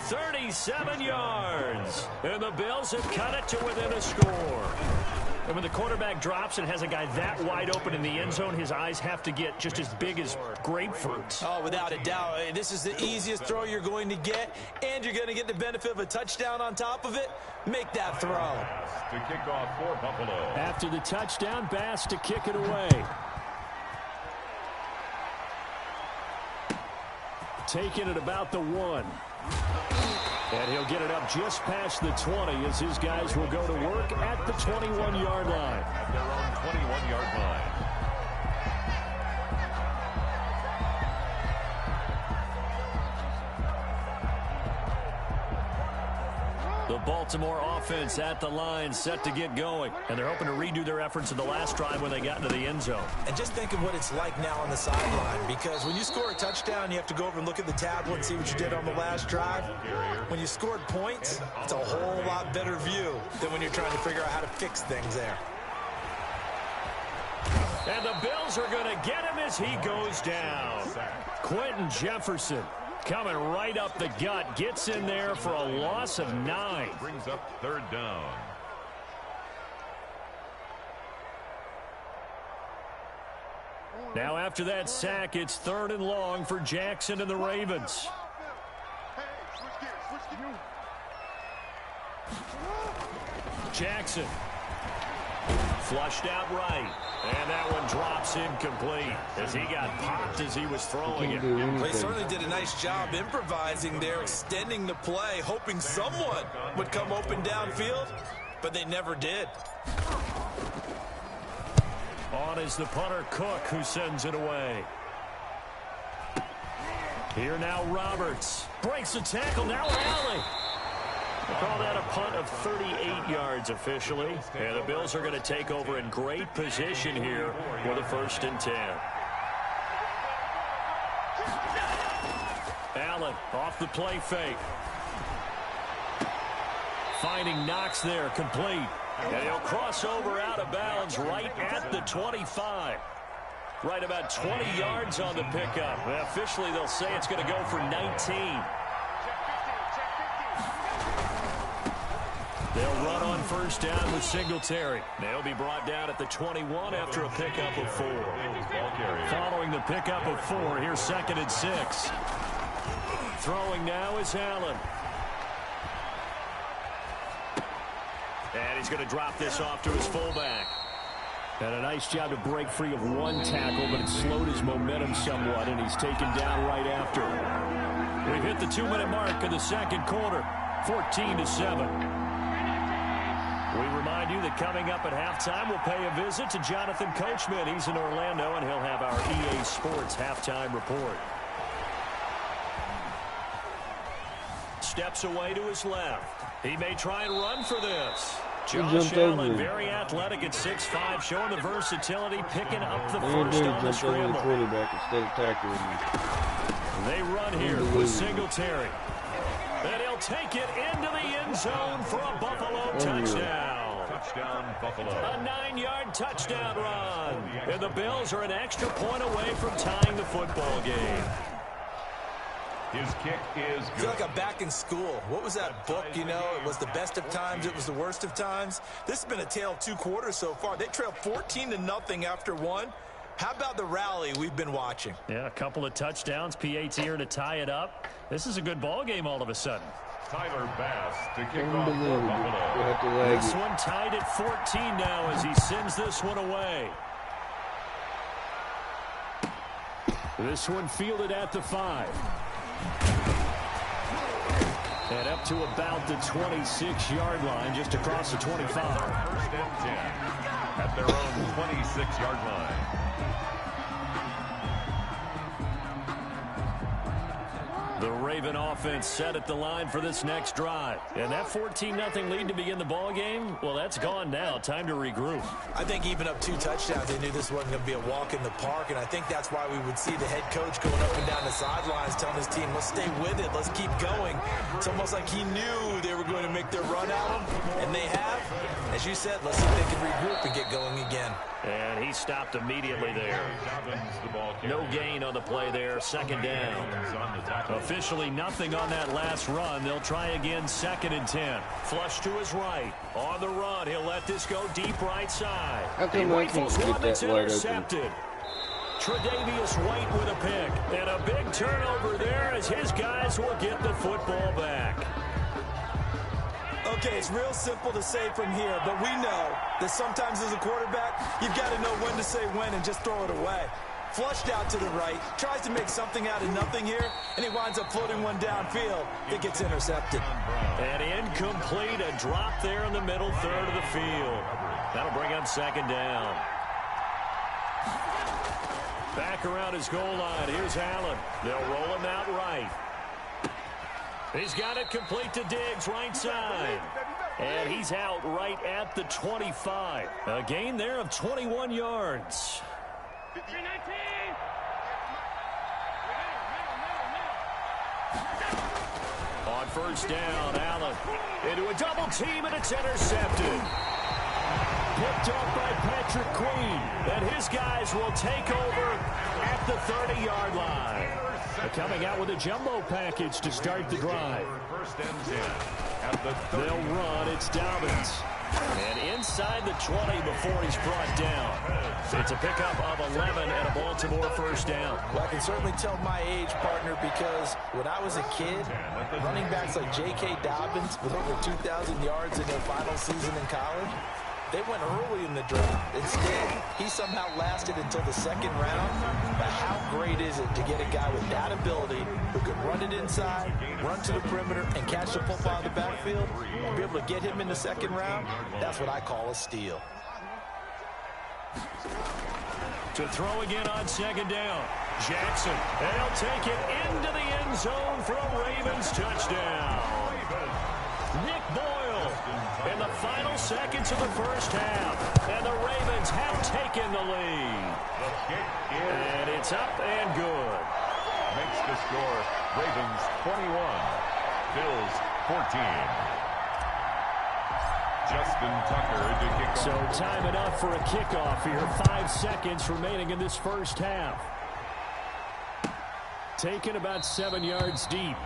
37 yards. And the Bills have cut it to within a score. And when the quarterback drops and has a guy that wide open in the end zone, his eyes have to get just as big as grapefruits. Oh, without a doubt. This is the easiest throw you're going to get, and you're going to get the benefit of a touchdown on top of it. Make that throw. to kick off for Buffalo. After the touchdown, Bass to kick it away. Taking it about the 1. And he'll get it up just past the 20 as his guys will go to work at the 21-yard line. At their own 21-yard line. The Baltimore offense at the line, set to get going. And they're hoping to redo their efforts in the last drive when they got into the end zone. And just think of what it's like now on the sideline, because when you score a touchdown, you have to go over and look at the tablet and see what you did on the last drive. When you scored points, it's a whole lot better view than when you're trying to figure out how to fix things there. And the Bills are going to get him as he goes down. Quentin Jefferson coming right up the gut, gets in there for a loss of 9. Brings up third down. Now after that sack, it's 3rd and long for Jackson and the Ravens. Jackson flushed out right. And that one drops incomplete as he got popped as he was throwing it. They certainly did a nice job improvising there, extending the play, hoping someone would come open downfield, but they never did. On is the punter, Cook, who sends it away. Here now Roberts. Breaks the tackle, now Alley. They call that a punt of 38 yards officially. And the Bills are going to take over in great position here with a 1st and 10. Allen off the play fake. Finding Knox there, complete. And he'll cross over out of bounds right at the 25. Right about 20 yards on the pickup. Well, officially, they'll say it's going to go for 19. They'll run on 1st down with Singletary. They'll be brought down at the 21 after a pickup of 4. Following the pickup of 4, here's 2nd and 6. Throwing now is Allen. And he's going to drop this off to his fullback. And a nice job to break free of 1 tackle, but it slowed his momentum somewhat, and he's taken down right after. We've hit the 2-minute mark in the 2nd quarter, 14-7. We remind you that coming up at halftime, we'll pay a visit to Jonathan Coachman. He's in Orlando, and he'll have our EA Sports halftime report. Steps away to his left. He may try and run for this. Josh Allen, very athletic at 6'5", showing the versatility, picking up the first on the scramble. Quarterback instead of tackling him. They run here with Singletary. And he'll take it into the end zone for a Buffalo touchdown. Touchdown, Buffalo. A 9-yard touchdown run. And the Bills are an extra point away from tying the football game. His kick is good. I feel like I'm back in school. What was that book, you know? It was the best of times. It was the worst of times. This has been a tale of 2 quarters so far. They trailed 14-0 after 1. How about the rally we've been watching? Yeah, a couple of touchdowns. PAT here to tie it up. This is a good ball game all of a sudden. Tyler Bass to kick off for Buffalo. This one tied at 14 now as he sends this one away. This one fielded at the 5. And up to about the 26-yard line, just across the 25. First and 10 at their own 26-yard line. The Raven offense set at the line for this next drive. And that 14-0 lead to begin the ball game, well, that's gone now. Time to regroup. I think even up 2 touchdowns, they knew this wasn't going to be a walk in the park, and I think that's why we would see the head coach going up and down the sidelines telling his team, let's stay with it, let's keep going. It's almost like he knew they were going to make their run at him, and they have. As you said, let's see if they can regroup and get going again. And he stopped immediately there. No gain on the play there. Second down. Officially nothing on that last run. They'll try again, 2nd and 10. Flush to his right. On the run, he'll let this go deep right side. He rifles one that's intercepted. Tre'Davious White with a pick. And a big turnover there as his guys will get the football back. Okay, it's real simple to say from here, but we know that sometimes as a quarterback, you've got to know when to say when and just throw it away. Flushed out to the right, tries to make something out of nothing here, and he winds up floating one downfield that gets intercepted. And incomplete, a drop there in the middle third of the field. That'll bring up 2nd down. Back around his goal line, here's Allen. They'll roll him out right. He's got it complete to Diggs, right side. And he's out right at the 25. A gain there of 21 yards. On first down, Allen into a double team, and it's intercepted. Picked off by Patrick Queen. And his guys will take over at the 30-yard line. Coming out with a jumbo package to start the drive. First and 10 at the 30. They'll run. It's Dobbins. And inside the 20 before he's brought down. It's a pickup of 11 and a Baltimore first down. Well, I can certainly tell my age, partner, because when I was a kid, running backs like J.K. Dobbins with over 2,000 yards in their final season in college, they went early in the draft. Instead, he somehow lasted until the 2nd round. But how great is it to get a guy with that ability who can run it inside, run to the perimeter, and catch the football in the backfield, and be able to get him in the 2nd round? That's what I call a steal. To throw again on 2nd down. Jackson. They'll take it into the end zone for a Ravens touchdown. Nick Boyle in the final seconds of the first half. And the Ravens have taken the lead. And it's up and good. Makes the score Ravens 21, Bills 14. Justin Tucker to kick off. So time enough for a kickoff here. 5 seconds remaining in this first half. Taken about 7 yards deep.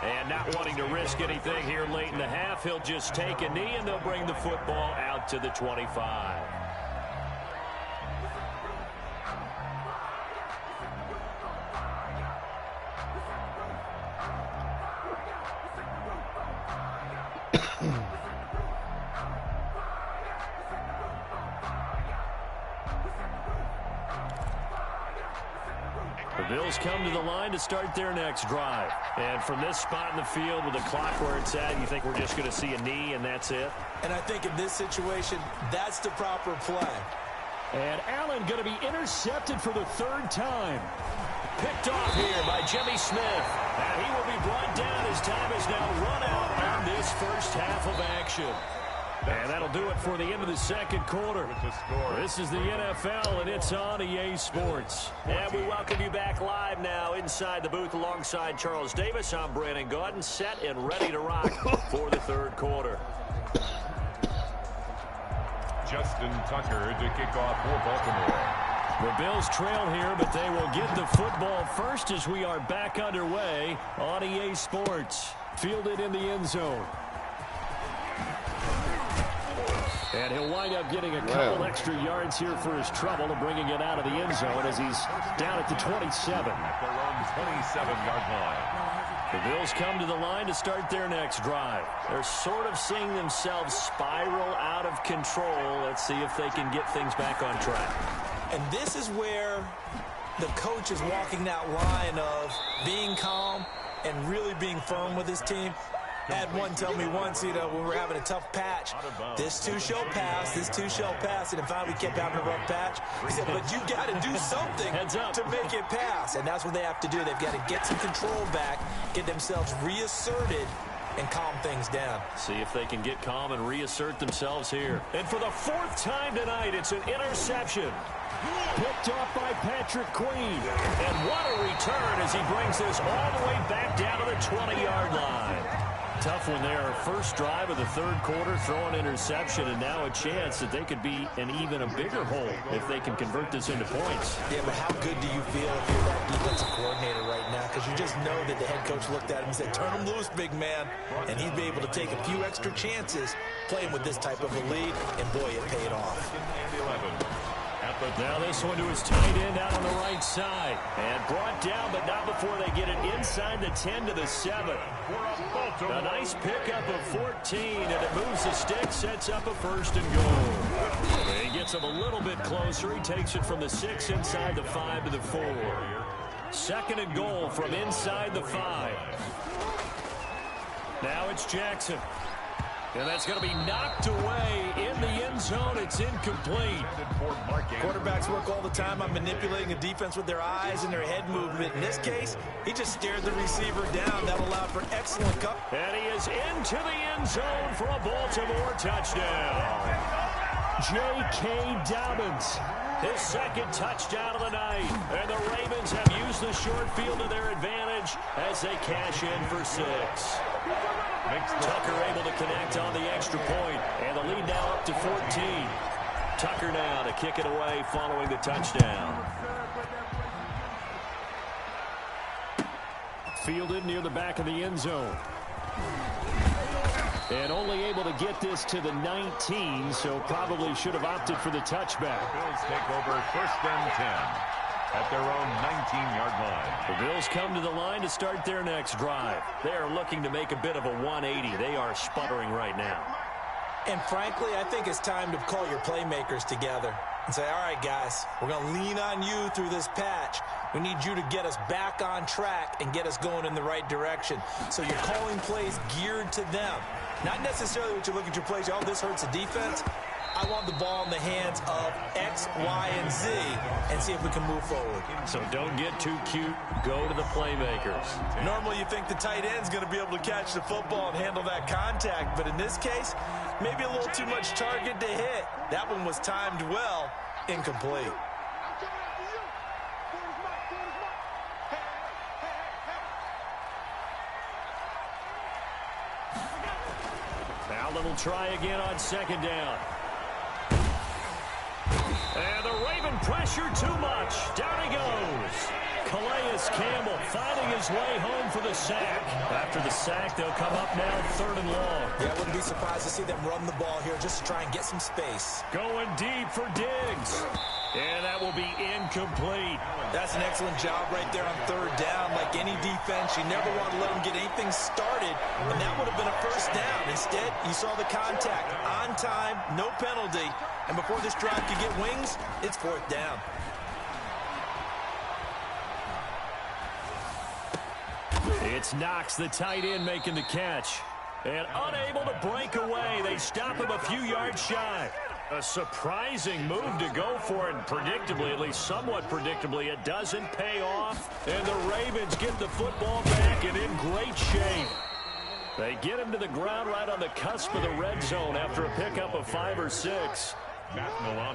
And not wanting to risk anything here late in the half, he'll just take a knee and they'll bring the football out to the 25. The Bills come to the line to start their next drive. And from this spot in the field with the clock where it's at, you think we're just going to see a knee and that's it? And I think in this situation, that's the proper play. And Allen going to be intercepted for the 3rd time. Picked off here by Jimmy Smith. And he will be brought down as time is now run out on this first half of action. And that'll do it for the end of the second quarter. This is the NFL, and it's on EA Sports. And we welcome you back live now inside the booth alongside Charles Davis. I'm Brandon Gaudin, set and ready to rock for the third quarter. Justin Tucker to kick off for Baltimore. The Bills trail here, but they will get the football first as we are back underway on EA Sports. Fielded in the end zone. And he'll wind up getting a couple extra yards here for his trouble and bringing it out of the end zone as he's down at the 27. At their own 27-yard line. The Bills come to the line to start their next drive. They're sort of seeing themselves spiral out of control. Let's see if they can get things back on track. And this is where the coach is walking that line of being calm and really being firm with his team. I had one tell me once, when we were having a tough patch, this too shall pass, this too shall pass. And finally we kept having a rough patch. He said, but you got to do something to make it pass. And that's what they have to do. They've got to get some control back, get themselves reasserted, and calm things down. See if they can get calm and reassert themselves here. And for the fourth time tonight, it's an interception. Picked off by Patrick Queen. And what a return as he brings this all the way back down to the 20-yard line. Tough one there. First drive of the third quarter, throw an interception, and now a chance that they could be in even a bigger hole if they can convert this into points. Yeah, but how good do you feel if you're that defensive coordinator right now? Because you just know that the head coach looked at him and said, turn him loose, big man. And he'd be able to take a few extra chances playing with this type of a lead, and boy, it paid off. Now this one to his tight end out on the right side. And brought down, but not before they get it inside the 10 to the 7. A nice pickup of 14, and it moves the stick, sets up a first and goal. He gets him a little bit closer. He takes it from the 6 inside the 5 to the 4. Second and goal from inside the 5. Now it's Jackson. And that's going to be knocked away in the end zone. It's incomplete. Quarterbacks work all the time on manipulating a defense with their eyes and their head movement. In this case, he just stared the receiver down. That allowed for excellent coverage. And he is into the end zone for a Baltimore touchdown. J.K. Dobbins, his second touchdown of the night. And the Ravens have used the short field to their advantage as they cash in for 6. Tucker able to connect on the extra point, and the lead now up to 14. Tucker now to kick it away following the touchdown. Fielded near the back of the end zone. And only able to get this to the 19, so probably should have opted for the touchback. Bills take over first and 10. At their own 19-yard line. The Bills come to the line to start their next drive. They are looking to make a bit of a 180. They are sputtering right now. And frankly, I think it's time to call your playmakers together and say, all right, guys, we're going to lean on you through this patch. We need you to get us back on track and get us going in the right direction. So you're calling plays geared to them. Not necessarily what you look at your plays, oh, this hurts the defense. I want the ball in the hands of X, Y, and Z and see if we can move forward. So don't get too cute. Go to the playmakers. Normally you think the tight end's going to be able to catch the football and handle that contact, but in this case, maybe a little too much target to hit. That one was timed well, incomplete. Allen will try again on second down. And the Raven pressure too much. Down he goes. Calais Campbell finding his way home for the sack. After the sack, they'll come up now third and long. Yeah, I wouldn't be surprised to see them run the ball here just to try and get some space. Going deep for Diggs. And that will be incomplete. That's an excellent job right there on third down. Like any defense, you never want to let them get anything started, and that would have been a first down. Instead, you saw the contact on time, no penalty, and before this drive could get wings, it's fourth down. It's Knox, the tight end, making the catch. And unable to break away, they stop him a few yards shy. A surprising move to go for it, and predictably, at least somewhat predictably, it doesn't pay off. And the Ravens get the football back and in great shape. They get him to the ground right on the cusp of the red zone after a pickup of 5 or 6.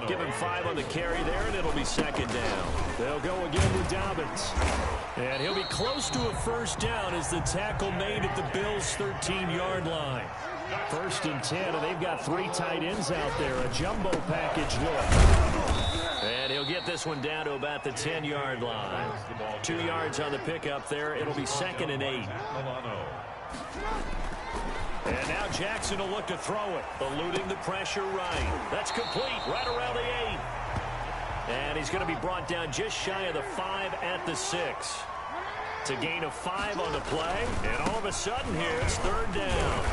Give him 5 on the carry there, and it'll be second down. They'll go again with Dobbins. And he'll be close to a first down as the tackle made at the Bills' 13-yard line. 1st and 10, and they've got 3 tight ends out there. A jumbo package look. And he'll get this one down to about the 10-yard line. 2 yards on the pickup there. It'll be 2nd and 8. And now Jackson will look to throw it, eluding the pressure right. That's complete, right around the 8. And he's going to be brought down just shy of the 5 at the 6. It's a gain of 5 on the play, and all of a sudden here it's 3rd down.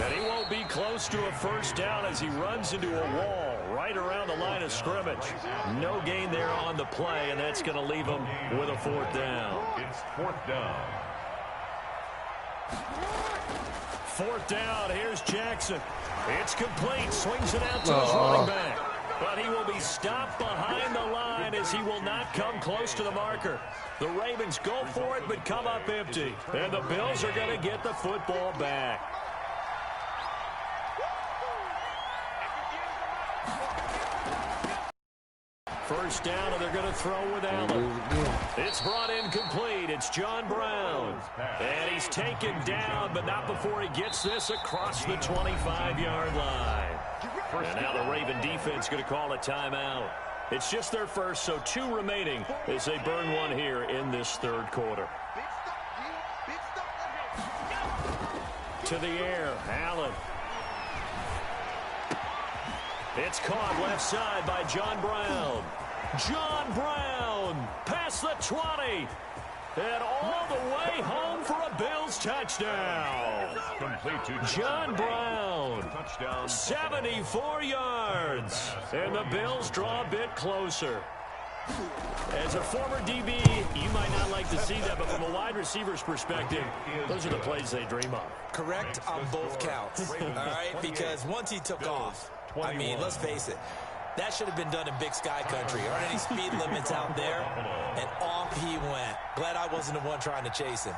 And he won't be close to a first down as he runs into a wall right around the line of scrimmage. No gain there on the play, and that's going to leave him with a 4th down. It's 4th down. 4th down, here's Jackson. It's complete, swings it out to his running back. But he will be stopped behind the line as he will not come close to the marker. The Ravens go for it but come up empty. And the Bills are going to get the football back. First down, and they're going to throw with Allen. It's brought in complete. It's John Brown. And he's taken down, but not before he gets this across the 25-yard line. And now the Raven defense going to call a timeout. It's just their first, so 2 remaining as they burn 1 here in this 3rd quarter. To the air, Allen. It's caught left side by John Brown. John Brown past the 20. And all the way home for a Bills touchdown. Complete to John Brown. Touchdown. 74 yards. And the Bills draw a bit closer. As a former DB, you might not like to see that, but from a wide receiver's perspective, those are the plays they dream of. Correct on both counts. All right, because once he took off, I mean, let's face it, that should have been done in Big Sky Country. Aren't any speed limits out there? And off he went. Glad I wasn't the one trying to chase him.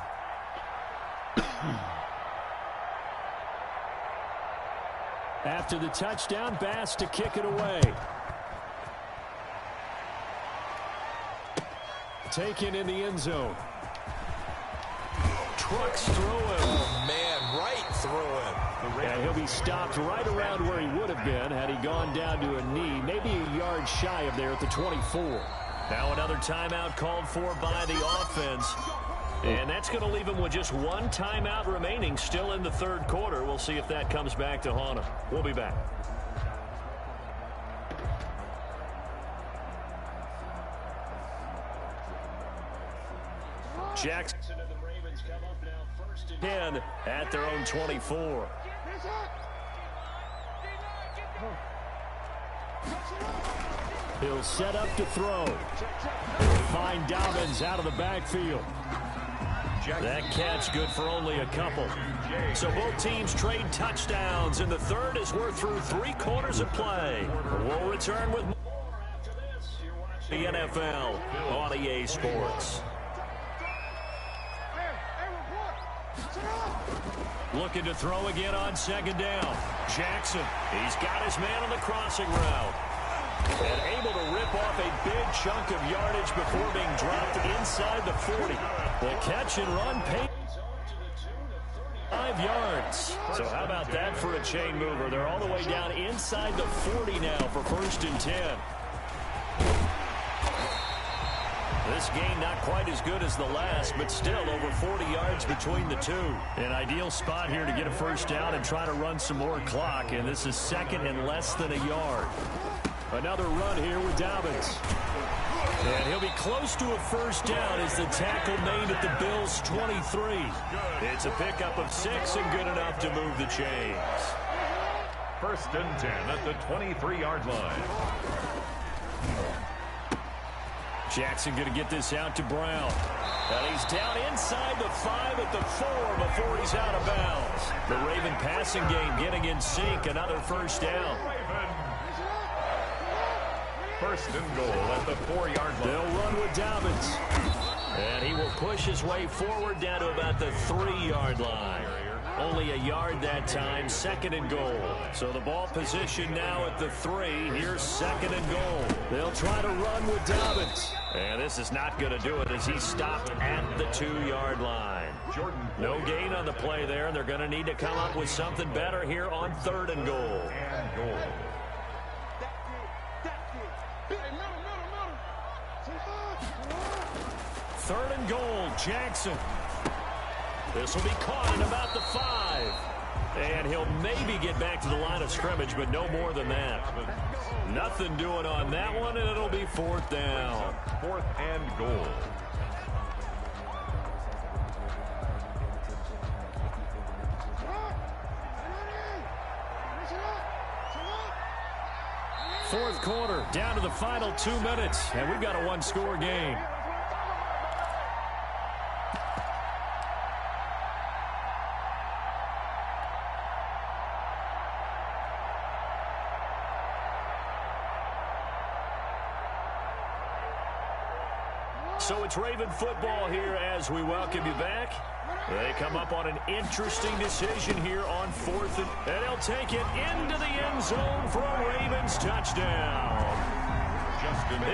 After the touchdown, Bass to kick it away. Taken in the end zone. Trucks through him. Oh, man, right through him. And he'll be stopped right around where he would have been had he gone down to a knee, maybe a yard shy of there at the 24. Now another timeout called for by the offense. And that's going to leave him with just 1 timeout remaining still in the 3rd quarter. We'll see if that comes back to haunt him. We'll be back. Jackson and the Ravens come up now 1st and 10 at their own 24. He'll set up to throw. Find Dobbins out of the backfield. That catch good for only a couple. So both teams trade touchdowns, and the 3rd as we're through 3 quarters of play. We'll return with more after this. You're watching the NFL on EA Sports. Looking to throw again on 2nd down. Jackson, he's got his man on the crossing route. And able to rip off a big chunk of yardage before being dropped inside the 40. The catch and run pays 5 yards. So how about that for a chain mover? They're all the way down inside the 40 now for 1st and 10. This game not quite as good as the last, but still over 40 yards between the 2. An ideal spot here to get a first down and try to run some more clock, and this is 2nd and less than a yard. Another run here with Dobbins. And he'll be close to a first down as the tackle made at the Bills' 23. It's a pickup of 6 and good enough to move the chains. 1st and 10 at the 23-yard line. Jackson going to get this out to Brown. And he's down inside the 5 at the 4 before he's out of bounds. The Raven passing game getting in sync. Another first down. 1st and goal at the 4-yard line. They'll run with Dobbins. And he will push his way forward down to about the 3-yard line. Only only a yard that time. 2nd and goal. So the ball position now at the 3. Here's 2nd and goal. They'll try to run with Dobbins. And this is not going to do it as he's stopped at the 2-yard line. No gain on the play there, and they're going to need to come up with something better here on 3rd and goal. 3rd and goal, Jackson. This will be caught at about the 5. And he'll maybe get back to the line of scrimmage, but no more than that. Nothing doing on that one, and it'll be 4th down. 4th and goal. Fourth quarter, down to the final 2 minutes, and we've got a 1-score game. So it's Raven football here as we welcome you back. They come up on an interesting decision here on 4th, and they'll take it into the end zone for a Ravens touchdown.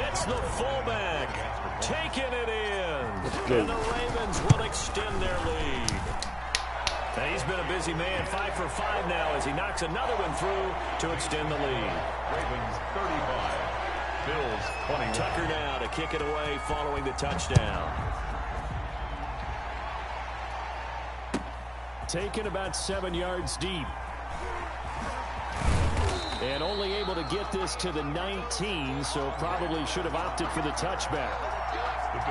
It's the fullback taking it in, and the Ravens will extend their lead. And he's been a busy man, 5 for 5 now as he knocks another one through to extend the lead. Ravens 35. Bills 21. Tucker now to kick it away following the touchdown. Taken about 7 yards deep. And only able to get this to the 19, so probably should have opted for the touchback. The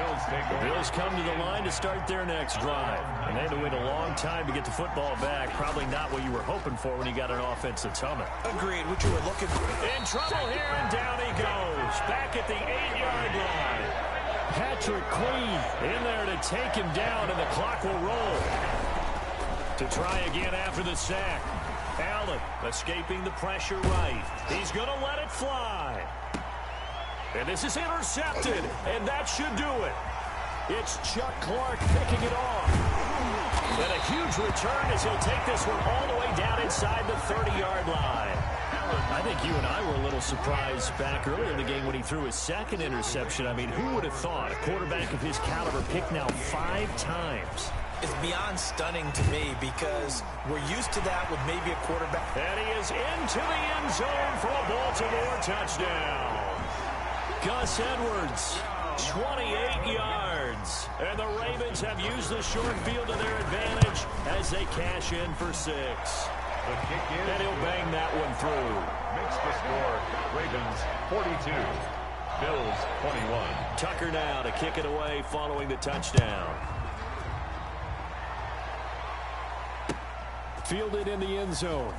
Bills come to the line to start their next drive. And they had to wait a long time to get the football back. Probably not what you were hoping for when you got an offense that's humming. Agreed, what you were looking for. In trouble here, and down he goes. Back at the 8-yard line. Patrick Queen in there to take him down, and the clock will roll. To try again after the sack. Allen escaping the pressure right. He's going to let it fly. And this is intercepted, and that should do it. It's Chuck Clark picking it off. And a huge return as he'll take this one all the way down inside the 30-yard line. I think you and I were a little surprised back earlier in the game when he threw his 2nd interception. I mean, who would have thought a quarterback of his caliber picked now 5 times? It's beyond stunning to me because we're used to that with maybe a quarterback. And he is into the end zone for a Baltimore touchdown. Gus Edwards, 28 yards. And the Ravens have used the short field to their advantage as they cash in for 6. The kick is, and he'll bang that one through. Makes the score Ravens 42, Bills 21. Tucker now to kick it away following the touchdown. Fielded in the end zone.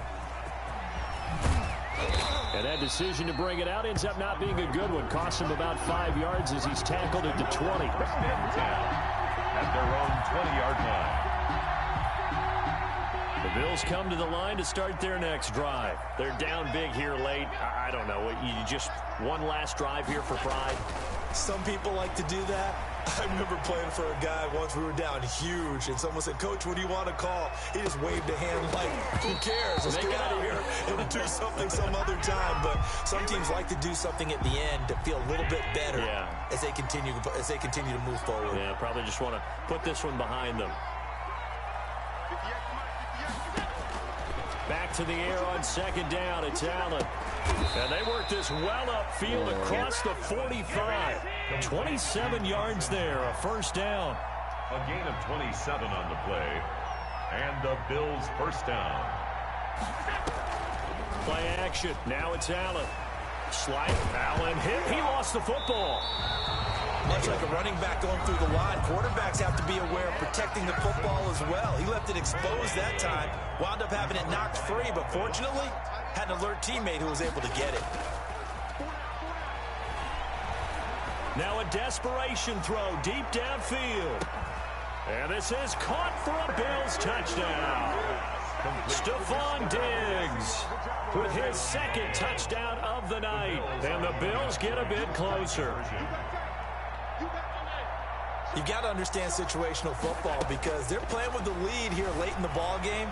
And that decision to bring it out ends up not being a good one. Costs him about 5 yards as he's tackled at the 20. First and 10 at their own 20-yard line. The Bills come to the line to start their next drive. They're down big here late. I don't know. You just one last drive here for pride. Some people like to do that. I remember playing for a guy once. We were down huge, and someone said, "Coach, what do you want to call?" He just waved a hand like, "Who cares? Let's get out of here and do something some other time." But some teams like to do something at the end to feel a little bit better as they continue to move forward. Yeah, probably just want to put this one behind them. Back to the air on 2nd down. It's Allen. And they work this well upfield across the 45. 27 yards there, a first down. A gain of 27 on the play. And the Bills first down. Play action. Now it's Allen. Slide. Allen hit. He lost the football. Much like a running back going through the line, quarterbacks have to be aware of protecting the football as well. He left it exposed that time, wound up having it knocked free, but fortunately, had an alert teammate who was able to get it. Now a desperation throw deep downfield. And this is caught for a Bills touchdown. Stephon Diggs with his 2nd touchdown of the night. And the Bills get a bit closer. You've got to understand situational football because they're playing with the lead here late in the ball game.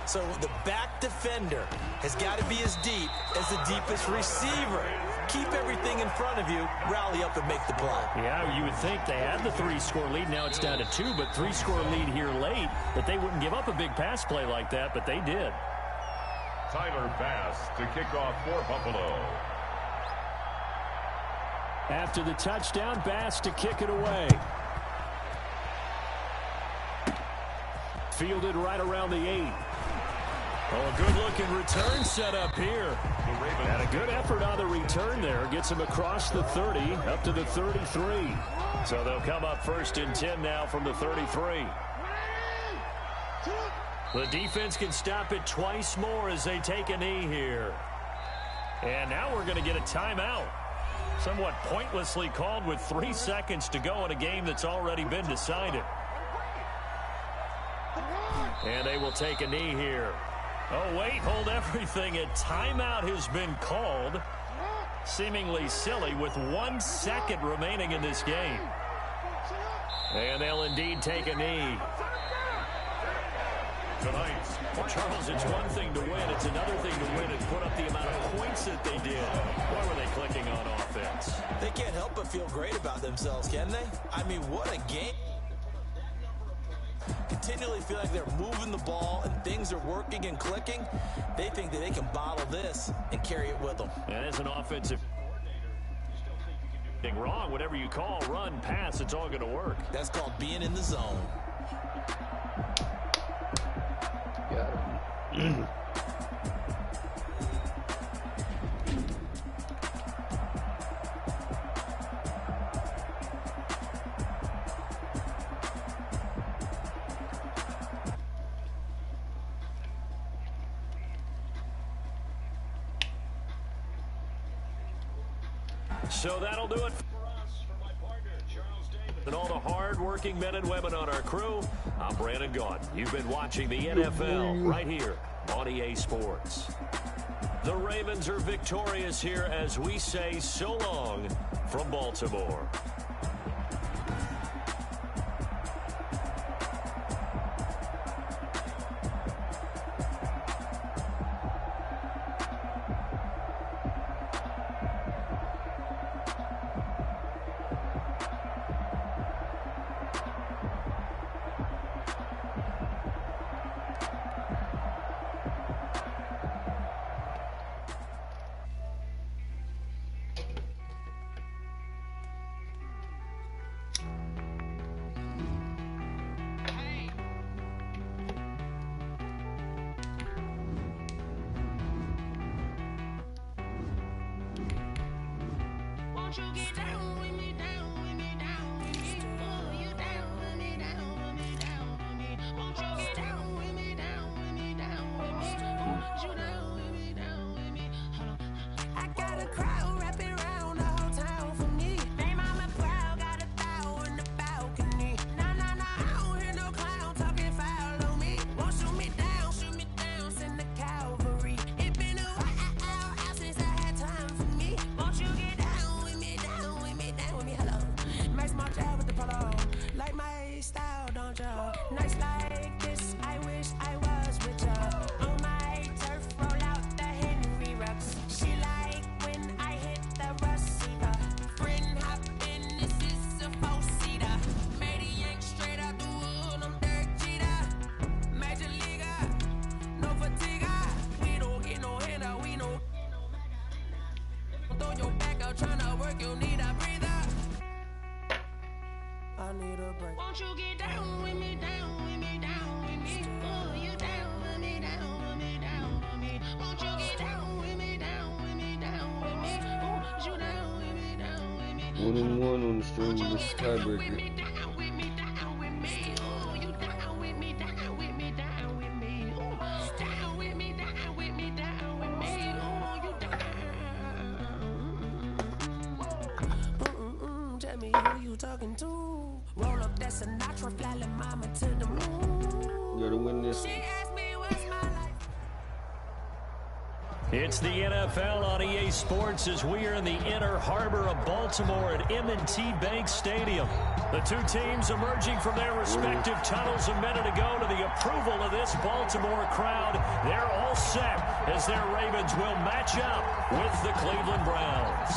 So the back defender has got to be as deep as the deepest receiver. Keep everything in front of you, rally up and make the play. Yeah, you would think they had the 3-score lead. Now it's down to 2, but 3-score lead here late, that they wouldn't give up a big pass play like that, but they did. Tyler Bass to kick off for Buffalo. After the touchdown, Bass to kick it away. Fielded right around the 8. Oh, a good-looking return set up here. And a good effort on the return there. Gets him across the 30, up to the 33. So they'll come up 1st and 10 now from the 33. The defense can stop it twice more as they take a knee here. And now we're going to get a timeout. Somewhat pointlessly called with 3 seconds to go in a game that's already been decided. And they will take a knee here. Oh, wait, hold everything. A timeout has been called. Seemingly silly with 1 second remaining in this game. And they'll indeed take a knee. Tonight, Well, Charles, it's one thing to win. It's another thing to win and put up the amount of points that they did. Why were they clicking on offense? They can't help but feel great about themselves, can they? I mean, what a game. Continually feel like they're moving the ball and things are working and clicking. They think that they can bottle this and carry it with them. And as an offensive thing wrong, whatever you call, run, pass, it's all going to work. That's called being in the zone. Got him. So that'll do it for us, for my partner, Charles Davis, and all the hard-working men and women on our crew. I'm Brandon Gaudin. You've been watching the NFL right here on EA Sports. The Ravens are victorious here as we say so long from Baltimore. Won't you get down with me, down with me, down with me? Oh, you down with me, down with me, down with me. Won't you get down with me, down with me, down with me? Oh, you down with me, down with me? Hold on. I got a crowd wrapping around the whole town for me. They mama proud, got a thou on the balcony. Nah, nah, nah, I don't hear no clown talking foul on me. Won't shoot me down, send the cavalry. It been a while since I had time for me. Won't you get down with me, down with me, down with me? Hello. Max my job with the polo. Like my style, don't ya? Nights like this, I wish I was with ya. On my turf, roll out the Henry Rux. She like when I hit the receiver. Friend hop in, this is a four-seater. Made a yank straight out the wood, I'm Derek Jeter. Major leaguer, no fatigue. We don't get no handout, we know. Throw your back out, tryna work, you need a breather. I need a break. Won't you get down with me, down with me, down with me? Oh, you down with me, down with me, down with me? Won't you get down with me, down with me, down with me? Oh, you down with me, down with me? 1-1 on the string with this tiebreaker. Down with me, down with me. Oh, you down with me, down with me, down with me? Oh, down with me, down with me, down with me? Oh, you down. Tell me who you talking to. Roll up that Sinatra, fly la mama to the moon. You gotta win this. She asked me what's my life. It's the NFL on EA Sports as we are in the inner harbor of Baltimore at M&T Bank Stadium. The two teams emerging from their respective tunnels a minute ago to the approval of this Baltimore crowd. They're all set as their Ravens will match up with the Cleveland Browns.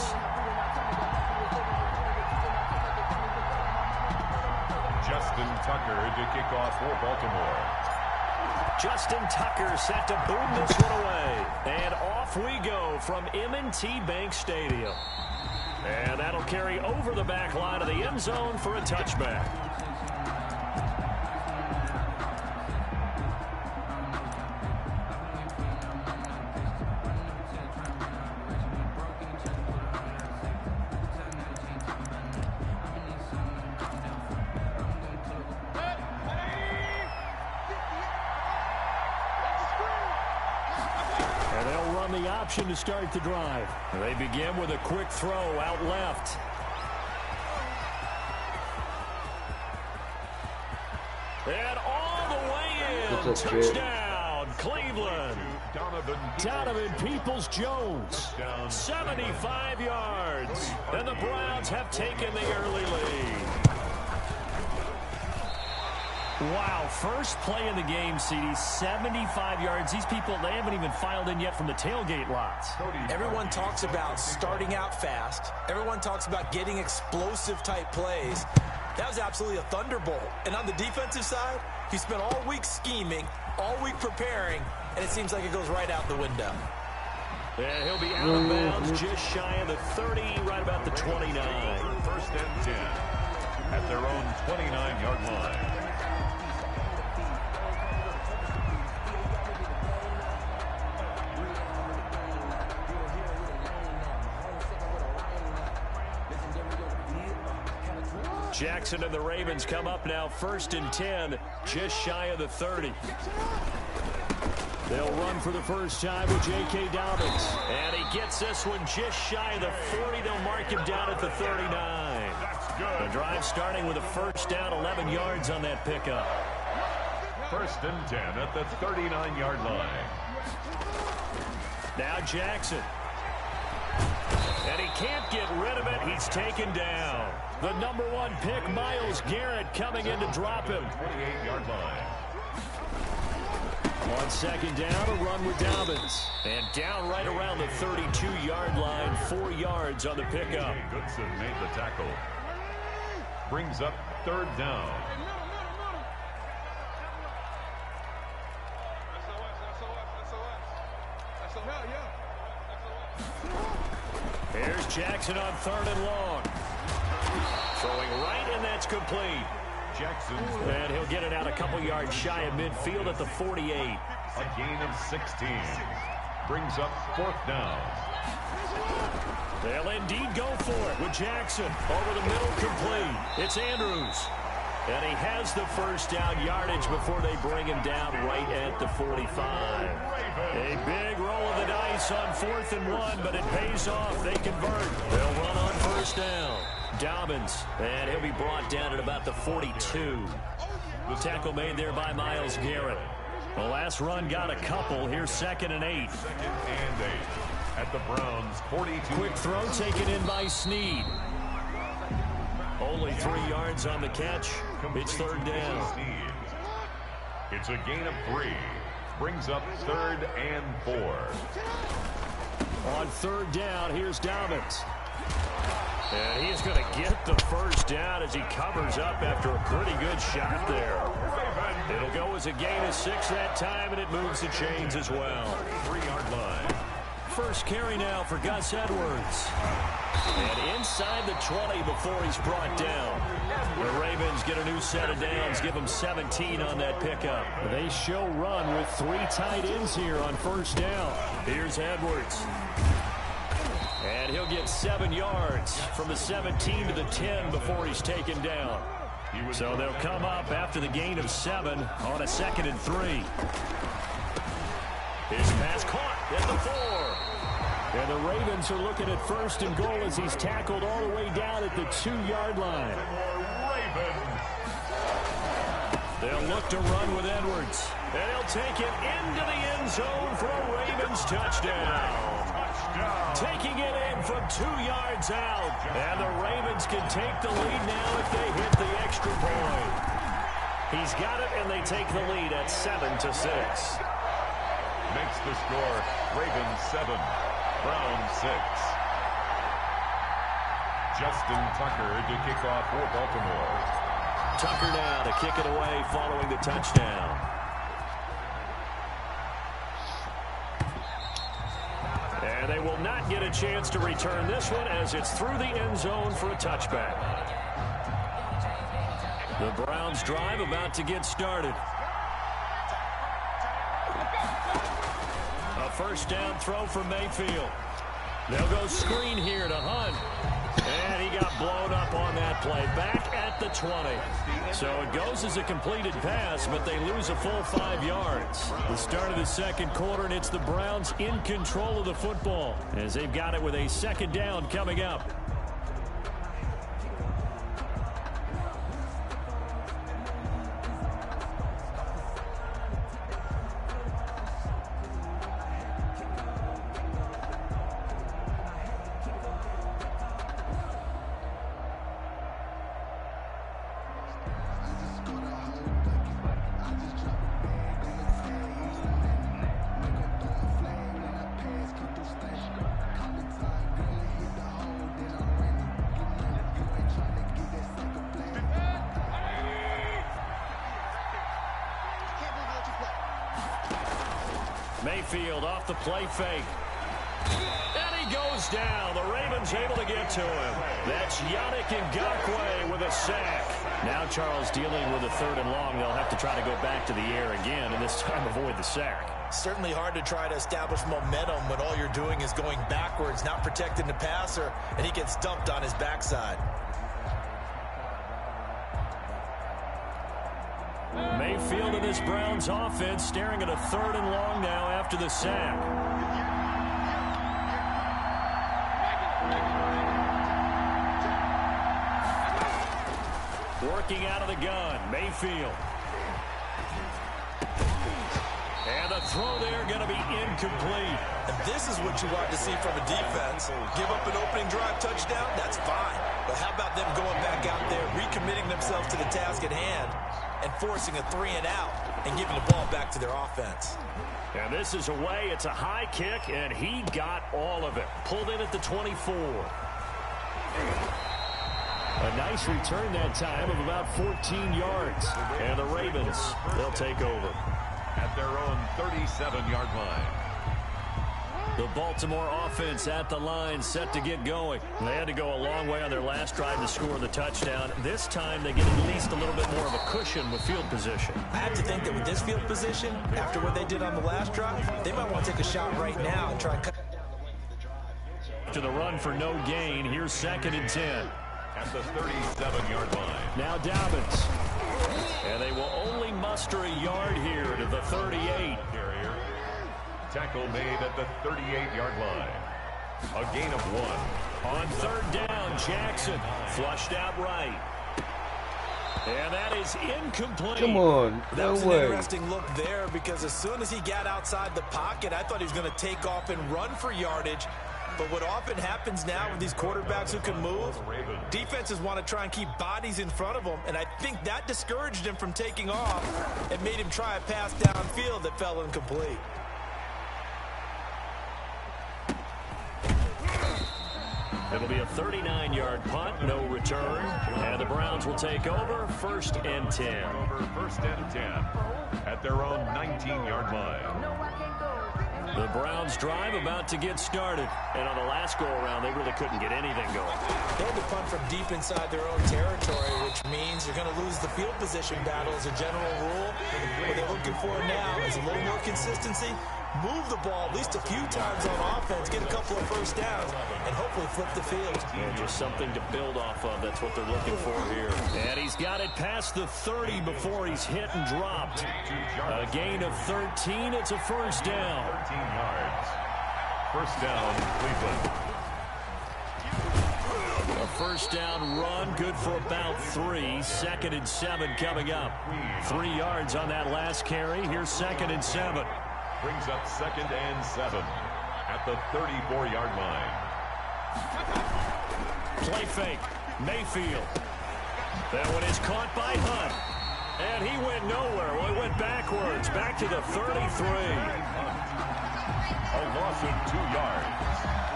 Justin Tucker to kick off for Baltimore. Justin Tucker set to boom this one away. And off we go from M&T Bank Stadium. And that'll carry over the back line of the end zone for a touchback. To start the drive. They begin with a quick throw out left. And all the way in. Touchdown, Cleveland. Donovan Peoples-Jones. 75 yards. And the Browns have taken the early lead. Wow, first play in the game, CD, 75 yards. These people, they haven't even filed in yet from the tailgate lots. Everyone talks about starting out fast. Everyone talks about getting explosive-type plays. That was absolutely a thunderbolt. And on the defensive side, he spent all week scheming, all week preparing, and it seems like it goes right out the window. And he'll be out of bounds just shy of the 30, right about the 29. First and 10 at their own 29-yard line. Jackson and the Ravens come up now first and 10, just shy of the 30. They'll run for the first time with J.K. Dobbins. And he gets this one just shy of the 40. They'll mark him down at the 39. That's good. The drive starting with a first down, 11 yards on that pickup. First and 10 at the 39-yard line. Now Jackson. And he can't get rid of it. He's taken down. The number 1 pick, Myles Garrett, coming in to drop him. 28-yard line. On second down, a run with Dobbins. And down right around the 32-yard line, 4 yards on the pickup. Goodson made the tackle. Brings up third down. Here's Jackson on third and long. Throwing right, and that's complete. Jackson. And he'll get it out a couple yards shy of midfield at the 48. A gain of 16. Brings up fourth down. They'll indeed go for it with Jackson. Over the middle, complete. It's Andrews. And he has the first down yardage before they bring him down right at the 45. A big roll of the dice on 4th and 1, but it pays off. They convert. They'll run on first down. Dobbins, and he'll be brought down at about the 42. The tackle made there by Myles Garrett. The last run got a couple. Here's 2nd and 8. 2nd and 8 at the Browns' 42. Quick throw taken in by Snead. Only 3 yards on the catch. It's third down. It's a gain of 3. Brings up 3rd and 4. On third down, here's Dobbins. And he's going to get the first down as he covers up after a pretty good shot there. It'll go as a gain of 6 that time, and it moves the chains as well. 3-yard line. First carry now for Gus Edwards. And inside the 20 before he's brought down. The Ravens get a new set of downs, give them 17 on that pickup. They show run with 3 tight ends here on first down. Here's Edwards. And he'll get 7 yards from the 17 to the 10 before he's taken down. So they'll come up after the gain of 7 on a 2nd and 3. His pass caught at the 4. And the Ravens are looking at 1st and goal as he's tackled all the way down at the 2-yard line. They'll look to run with Edwards. And he'll take it into the end zone for a Ravens touchdown. Taking it in from 2 yards out. And the Ravens can take the lead now if they hit the extra point. He's got it, and they take the lead at 7-6. Makes the score Ravens 7, Browns 6. Justin Tucker to kick off for Baltimore. Tucker now to kick it away following the touchdown. And they will not get a chance to return this one as it's through the end zone for a touchback. The Browns drive about to get started. A first down throw for Mayfield. They'll go screen here to Hunt. And he got blown up on that play. Back at the 20. So it goes as a completed pass, but they lose a full 5 yards. The start of the second quarter, and it's the Browns in control of the football as they've got it with a second down coming up. Mayfield off the play fake. And he goes down. The Ravens able to get to him. That's Yannick Ngakoue with a sack. Now Charles dealing with a 3rd and long. They'll have to try to go back to the air again, and this time avoid the sack. Certainly hard to try to establish momentum when all you're doing is going backwards, not protecting the passer, and he gets dumped on his backside. Mayfield in this Browns offense staring at a 3rd and long now after the sack. Working out of the gun, Mayfield. And the throw there going to be incomplete. And this is what you want to see from a defense. Give up an opening drive touchdown, that's fine. But how about them going back out there, recommitting themselves to the task at hand, and forcing a 3 and out and giving the ball back to their offense. And this is away. It's a high kick, and he got all of it. Pulled in at the 24. A nice return that time of about 14 yards. And the Ravens, they'll take over. At their own 37-yard line. The Baltimore offense at the line, set to get going. They had to go a long way on their last drive to score the touchdown. This time they get at least a little bit more of a cushion with field position. I have to think that with this field position, after what they did on the last drive, they might want to take a shot right now and try and cut to the run for no gain. Here's 2nd and 10. At the 37-yard line. Now Dobbins. And they will only muster a yard here to the 38. Tackle made at the 38-yard line. A gain of 1. On 3rd down, Jackson flushed out right. And that is incomplete. Come on, That no was way. an interesting look there because as soon as he got outside the pocket, I thought he was going to take off and run for yardage. But what often happens now with these quarterbacks who can move, defenses want to try and keep bodies in front of them, and I think that discouraged him from taking off and made him try a pass downfield that fell incomplete. It'll be a 39-yard punt, no return, and the Browns will take over 1st and 10. Over 1st and 10 at their own 19-yard line. The Browns drive about to get started, and on the last go-around, they really couldn't get anything going. They had to punt from deep inside their own territory, which means you're going to lose the field position battle as a general rule. What they're looking for now is a little more consistency, move the ball at least a few times on offense, get a couple of first downs, and hopefully flip the field. Yeah, just something to build off of. That's what they're looking for here. And he's got it past the 30 before he's hit and dropped. A gain of 13. It's a first down. 13 yards. First down, Cleveland. A first down run, good for about 3. 2nd and 7 coming up. 3 yards on that last carry. Here's 2nd and 7. Brings up 2nd and 7 at the 34-yard line. Play fake. Mayfield. That one is caught by Hunt. And he went nowhere. Well, he went backwards. Back to the 33. A loss of 2 yards.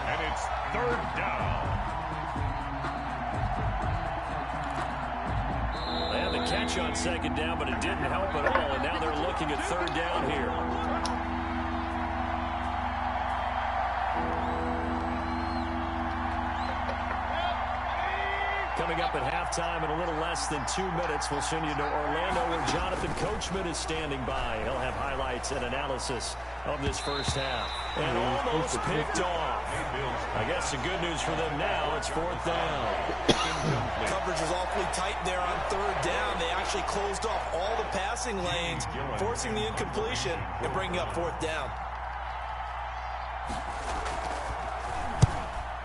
And it's 3rd down. They had the catch on 2nd down, but it didn't help at all. And now they're looking at 3rd down here. Coming up at halftime in a little less than 2 minutes, we'll send you to Orlando where Jonathan Coachman is standing by. He'll have highlights and analysis of this first half. And almost picked off. I guess the good news for them now, it's 4th down. Coverage was awfully tight there on 3rd down. They actually closed off all the passing lanes, forcing the incompletion and bringing up 4th down.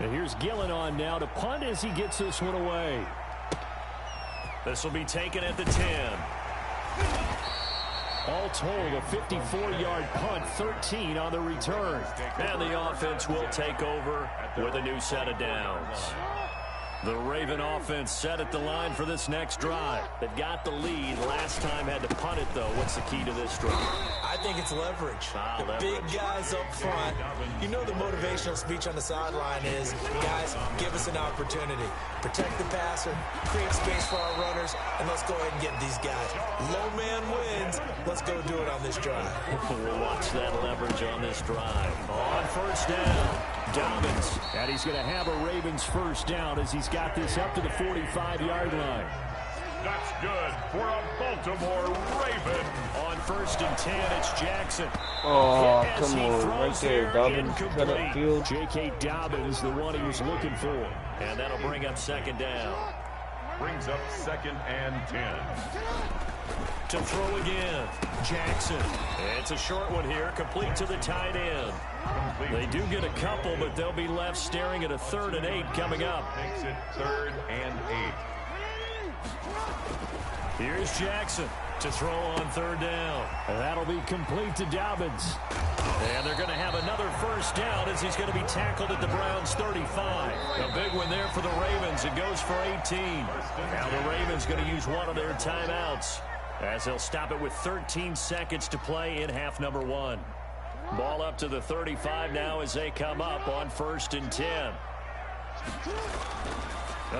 And here's Gillen on now to punt as he gets this one away. This will be taken at the 10. All told, a 54-yard punt, 13 on the return. And the offense will take over with a new set of downs. The Raven offense set at the line for this next drive. They've got the lead. Last time had to punt it, though. What's the key to this drive? I think it's leverage. The big guys up front. You know the motivational speech on the sideline is, guys, give us an opportunity. Protect the passer, create space for our runners, and let's go ahead and get these guys. Low man wins. Let's go do it on this drive. We'll watch that leverage on this drive. On 1st down, Dobbins. And he's going to have a Ravens 1st down as he's got this up to the 45-yard line. That's good for a Baltimore Raven. On 1st and 10, it's Jackson. Oh, come on. Right there, Dobbins. Cut up field. J.K. Dobbins, the one he was looking for. And that'll bring up 2nd down. Brings up 2nd and 10. To throw again, Jackson. It's a short one here, complete to the tight end. They do get a couple, but they'll be left staring at a 3rd and 8 coming up. Makes it 3rd and 8. Here's Jackson to throw on 3rd down. And that'll be complete to Dobbins. And they're going to have another 1st down as he's going to be tackled at the Browns' 35. A big one there for the Ravens. It goes for 18. Now the Ravens going to use one of their timeouts as they'll stop it with 13 seconds to play in half number 1. Ball up to the 35 now as they come up on 1st and 10.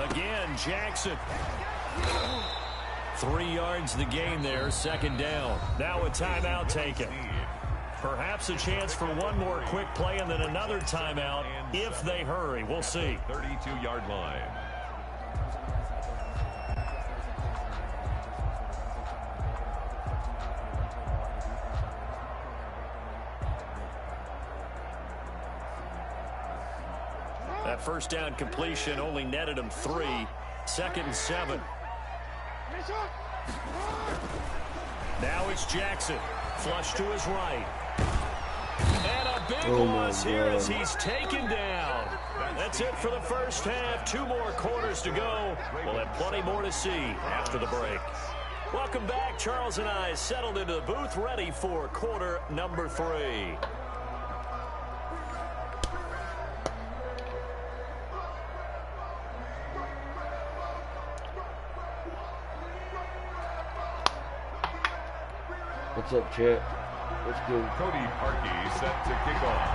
Again, Jackson. 3 yards the gain there, 2nd down. Now a timeout taken. Perhaps a chance for one more quick play and then another timeout if they hurry. We'll see. 32-yard line. That 1st down completion only netted him 3. 2nd and 7. Now it's Jackson. Flush to his right. And a big loss here as he's taken down. That's it for the first half. 2 more quarters to go. We'll have plenty more to see after the break. Welcome back. Charles and I settled into the booth ready for quarter number 3. What's up, Chet? What's good? Cody Parkey set to kick off.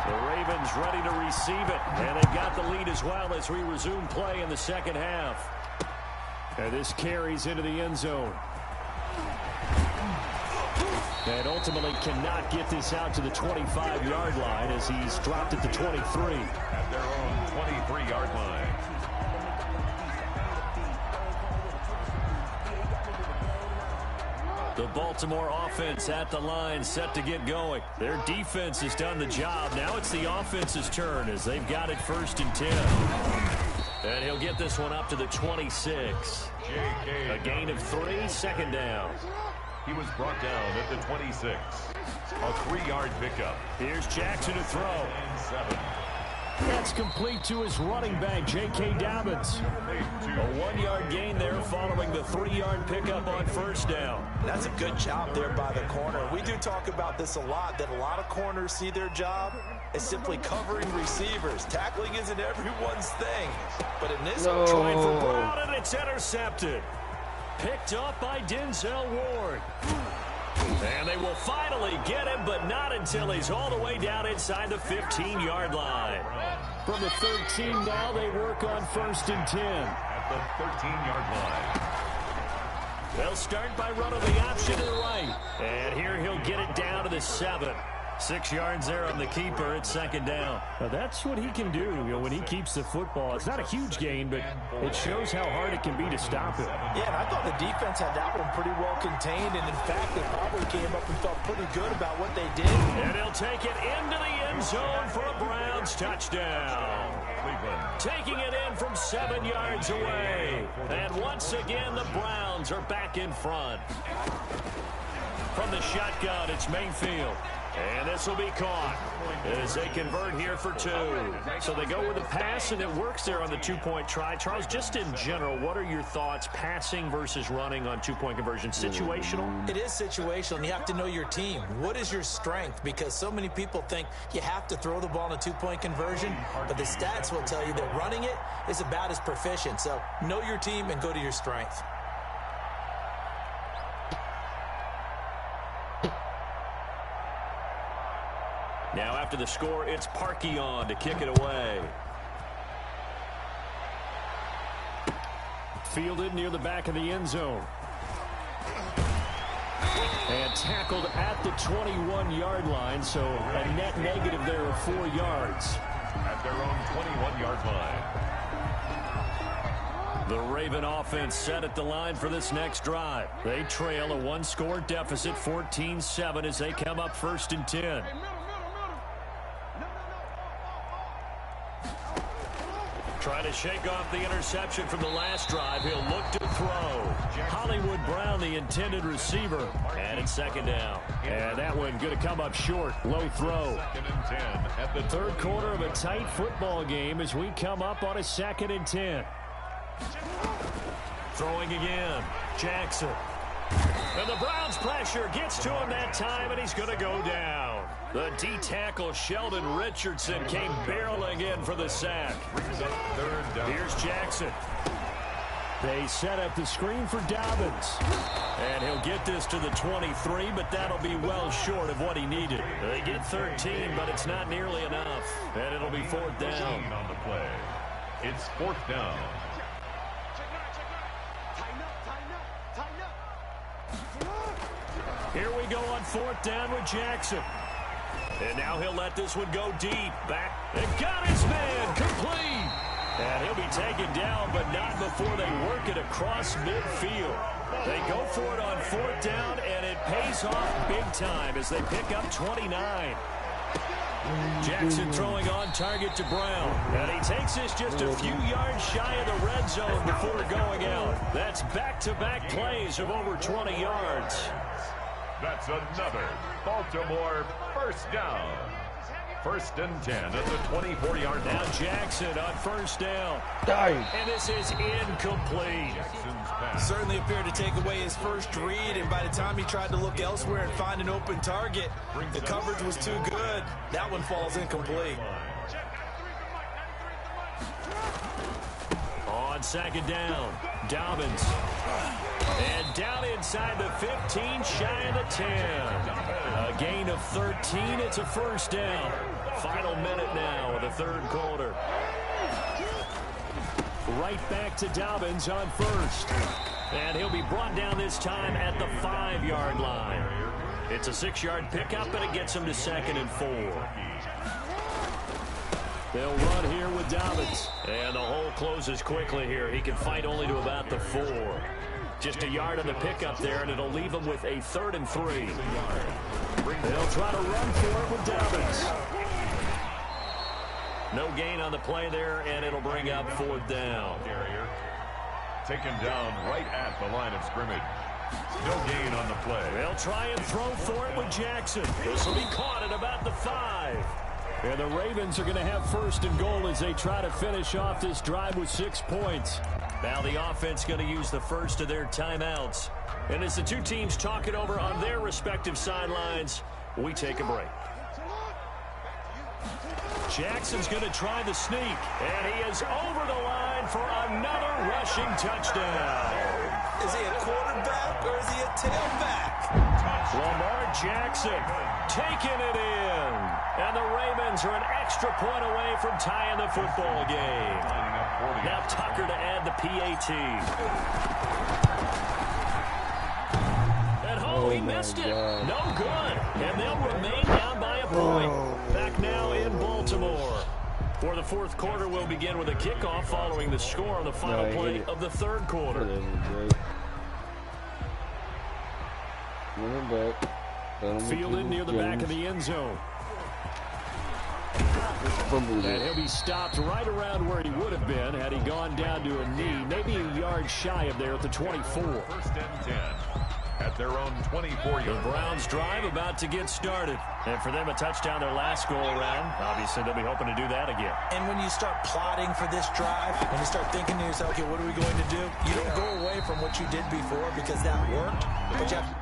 The Ravens ready to receive it, and they've got the lead as well as we resume play in the 2nd half. And this carries into the end zone. And ultimately cannot get this out to the 25-yard line as he's dropped at the 23. At their own 23-yard line. The Baltimore offense at the line, set to get going. Their defense has done the job. Now it's the offense's turn as they've got it 1st and 10. And he'll get this one up to the 26. A gain of 3, 2nd down. He was brought down at the 26. A 3-yard pickup. Here's Jackson to throw. And 7. That's complete to his running back, J.K. Dobbins. A 1-yard gain there following the 3-yard pickup on first down. That's a good job there by the corner. We do talk about this a lot, that a lot of corners see their job as simply covering receivers. Tackling isn't everyone's thing. But in this one, trying for Brown, and it's intercepted. Picked up by Denzel Ward. And they will finally get him, but not until he's all the way down inside the 15-yard line. From the 13 now, they work on 1st and 10. At the 13-yard line. They'll start by running the option to the right. And here he'll get it down to the 7. 6 yards there on the keeper at 2nd down. Now that's what he can do, when he keeps the football. It's not a huge gain, but it shows how hard it can be to stop it. Yeah, and I thought the defense had that one pretty well contained, and in fact, they probably came up and felt pretty good about what they did. And he'll take it into the end zone for a Browns touchdown. Taking it in from 7 yards away. And once again, the Browns are back in front. From the shotgun, it's Mayfield. And this will be caught as they convert here for 2. So they go with the pass, and it works there on the 2-point try. Charles, just in general, what are your thoughts, passing versus running on 2-point conversion? Situational? It is situational, and you have to know your team. What is your strength? Because so many people think you have to throw the ball in a 2-point conversion, but the stats will tell you that running it is about as proficient. So know your team and go to your strength. Now after the score, it's Parkey on to kick it away. Fielded near the back of the end zone. And tackled at the 21-yard line, so a net negative there of 4 yards. At their own 21-yard line. The Raven offense set at the line for this next drive. They trail a 1-score deficit, 14-7, as they come up 1st and 10. Trying to shake off the interception from the last drive. He'll look to throw. Hollywood Brown, the intended receiver. And it's 2nd down. And that one going to come up short. Low throw. 2nd and 10 at the 3rd quarter of a tight football game as we come up on a 2nd and 10. Throwing again. Jackson. And the Browns pressure gets to him that time, and he's going to go down. The D-tackle Sheldon Richardson came barreling in for the sack. Here's Jackson. They set up the screen for Dobbins. And he'll get this to the 23, but that'll be well short of what he needed. They get 13, but it's not nearly enough. And it'll be 4th down. On the play. It's 4th down. Here we go on 4th down with Jackson. And now he'll let this one go deep. Back. And got his man. Complete. And he'll be taken down, but not before they work it across midfield. They go for it on 4th down, and it pays off big time as they pick up 29. Jackson throwing on target to Brown. And he takes this just a few yards shy of the red zone before going out. That's back-to-back plays of over 20 yards. That's another Baltimore 1st down. 1st and 10 at the 24-yard line. Now Jackson on 1st down. And this is incomplete. Certainly appeared to take away his first read, and by the time he tried to look elsewhere and find an open target, the coverage was too good. That one falls incomplete. On 2nd down, Dobbins. And down inside the 15, shy of the 10. A gain of 13. It's a 1st down. Final minute now of the 3rd quarter. Right back to Dobbins on 1st. And he'll be brought down this time at the 5-yard line. It's a 6-yard pickup, and it gets him to 2nd and 4. They'll run here with Dobbins. And the hole closes quickly here. He can fight only to about the 4. Just a yard on the pickup there, and it'll leave him with a 3rd and 3. They'll try to run for it with Dobbins. No gain on the play there, and it'll bring up 4th down. Taken down right at the line of scrimmage. No gain on the play. They'll try and throw for it with Jackson. This will be caught at about the 5. And the Ravens are going to have first and goal as they try to finish off this drive with 6 points. Now the offense going to use the first of their timeouts. And as the two teams talk it over on their respective sidelines, we take a break. Jackson's going to try the sneak, and he is over the line for another rushing touchdown. Is he a quarterback or is he a tailback? Lamar Jackson taking it in. And the Ravens are an extra point away from tying the football game. Now Tucker to add the PAT. And he missed it. No good. And they'll remain down by a point. Back now in Baltimore. For the fourth quarter, we'll begin with a kickoff following the score on the final play of the third quarter. Fielded near the back of the end zone. And he'll be stopped right around where he would have been had he gone down to a knee, maybe a yard shy of there at the 24. First and 10 at their own 24-yard. The Browns drive about to get started. And for them, a touchdown their last go-around. Obviously, they'll be hoping to do that again. And when you start plotting for this drive, when you start thinking to yourself, okay, what are we going to do? You don't go away from what you did before because that worked, but you have to...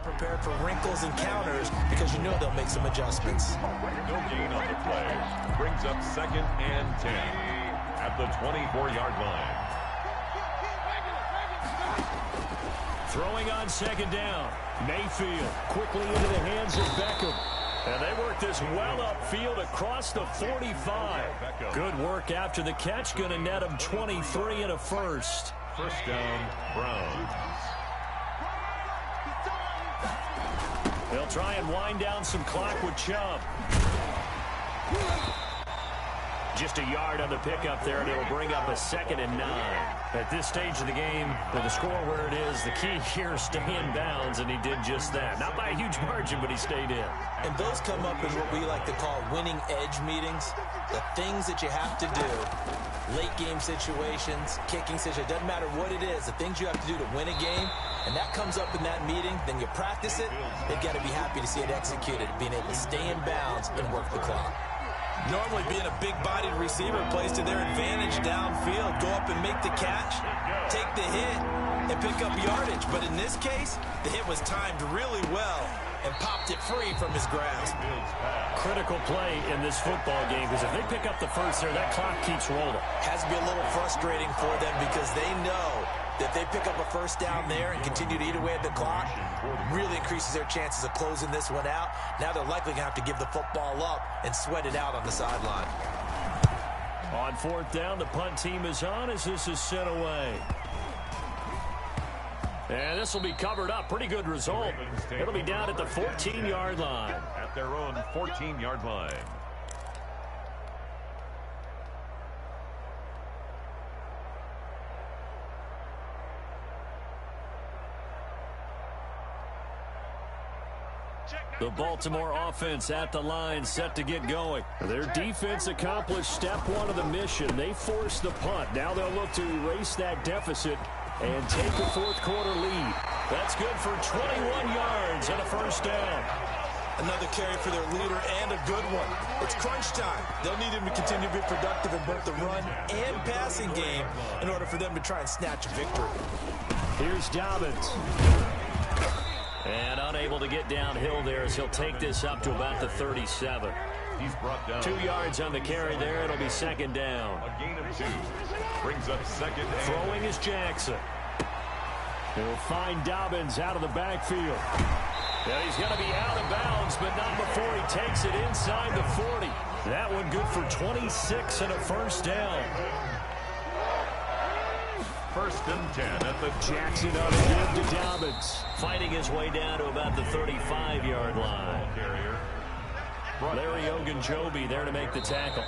prepared for wrinkles and counters because you know they'll make some adjustments. No gain on the play. Brings up second and 10 at the 24-yard line. Throwing on second down. Mayfield quickly into the hands of Beckham. And they work this well upfield across the 45. Good work after the catch. Going to net them 23 and a first. First down, Browns. They'll try and wind down some clock with Chubb. Just a yard on the pickup there, and it'll bring up a 2nd and 9. At this stage of the game, with the score where it is, the key here is stay in bounds, and he did just that. Not by a huge margin, but he stayed in. And those come up in what we like to call winning edge meetings. The things that you have to do, late game situations, kicking situations, doesn't matter what it is, the things you have to do to win a game, and that comes up in that meeting, then you practice it, they've got to be happy to see it executed, being able to stay in bounds and work the clock. Normally being a big-bodied receiver plays to their advantage downfield. Go up and make the catch, take the hit, and pick up yardage. But in this case, the hit was timed really well and popped it free from his grasp. Critical play in this football game because if they pick up the first there, that clock keeps rolling. Has to be a little frustrating for them because they know that if they pick up a first down there and continue to eat away at the clock, really increases their chances of closing this one out. Now they're likely going to have to give the football up and sweat it out on the sideline. On fourth down, the punt team is on as this is sent away. And this will be covered up. Pretty good result. It'll be down at the 14-yard line. At their own 14-yard line. The Baltimore offense at the line, set to get going. Their defense accomplished step one of the mission. They forced the punt. Now they'll look to erase that deficit and take the fourth quarter lead. That's good for 21 yards and a first down. Another carry for their leader and a good one. It's crunch time. They'll need him to continue to be productive in both the run and passing game in order for them to try and snatch a victory. Here's Dobbins. And unable to get downhill there as he'll take this up to about the 37. He's brought down 2 yards on the carry there. It'll be second down. A gain of 2. Brings up second. Throwing is Jackson. He'll find Dobbins out of the backfield. Yeah, he's going to be out of bounds, but not before he takes it inside the 40. That one good for 26 and a first down. First and 10 at the Jackson on a give to Dobbins. Fighting his way down to about the 35-yard line. carrier. Larry Ogunjobi there to make the tackle.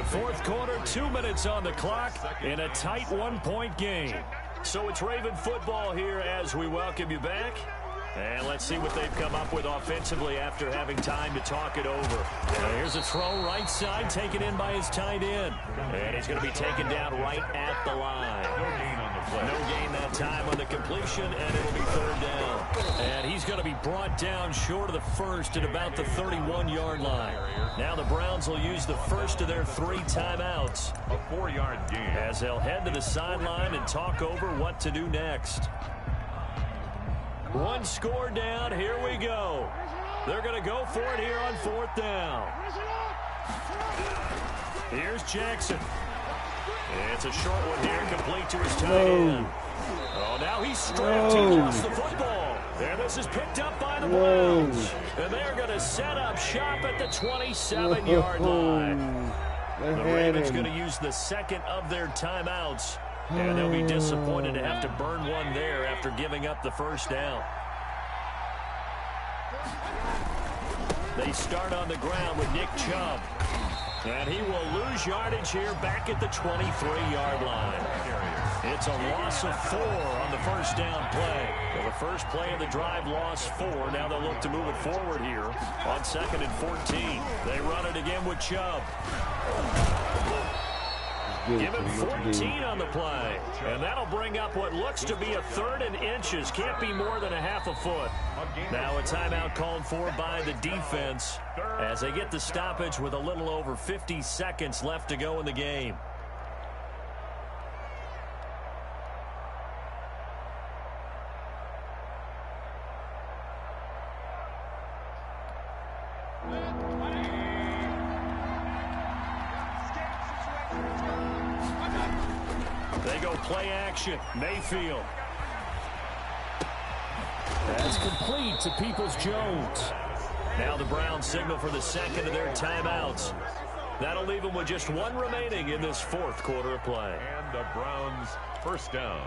Fourth quarter, 2 minutes on the clock in a tight 1-point game. So it's Raven football here as we welcome you back. And let's see what they've come up with offensively after having time to talk it over. Now here's a throw right side, taken in by his tight end. And he's going to be taken down right at the line. No gain that time on the completion, and it'll be third down. And he's going to be brought down short of the first at about the 31-yard line. Now the Browns will use the first of their 3 timeouts. A 4-yard gain. As they'll head to the sideline and talk over what to do next. 1 score down. Here we go. They're going to go for it here on 4th down. Here's Jackson. It's a short one here, complete to his tight end. Oh, now he's stripped. He lost the football. And this is picked up by the Browns. And they're going to set up shop at the 27-yard line. The Ravens going to use the second of their timeouts. And they'll be disappointed to have to burn one there after giving up the first down. They start on the ground with Nick Chubb. And he will lose yardage here back at the 23-yard line. It's a loss of 4 on the first down play. Well, the first play of the drive lost 4. Now they'll look to move it forward here on 2nd and 14. They run it again with Chubb. Give him 14 on the play. And that'll bring up what looks to be a 3rd and inches. Can't be more than a half a foot. Now a timeout called for by the defense as they get the stoppage with a little over 50 seconds left to go in the game. They go play action. Mayfield. That's complete to Peoples-Jones. Now the Browns signal for the second of their timeouts. That'll leave them with just 1 remaining in this 4th quarter of play. And the Browns first down.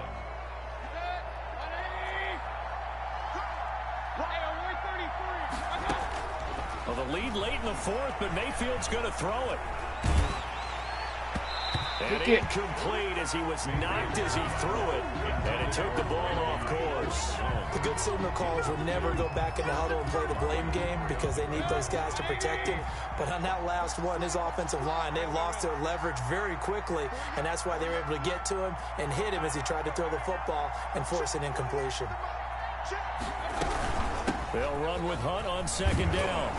Well, the lead late in the 4th, but Mayfield's going to throw it. And incomplete as he was knocked as he threw it, and it took the ball off course. The good signal callers will never go back in the huddle and play the blame game because they need those guys to protect him. But on that last one, his offensive line, they lost their leverage very quickly, and that's why they were able to get to him and hit him as he tried to throw the football and force an incompletion. They'll run with Hunt on 2nd down.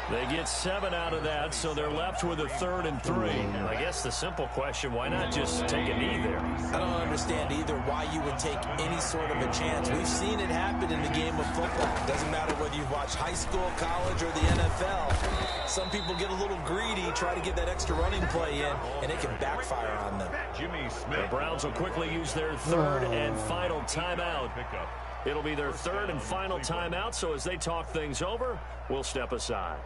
They get 7 out of that, so they're left with a 3rd and 3. I guess the simple question, why not just take a knee there? I don't understand either why you would take any sort of a chance. We've seen it happen in the game of football. Doesn't matter whether you've watched high school, college, or the NFL. Some people get a little greedy, try to get that extra running play in, and it can backfire on them. Jimmy Smith. The Browns will quickly use their 3rd and final timeout. It'll be their 3rd and final timeout, so as they talk things over, we'll step aside.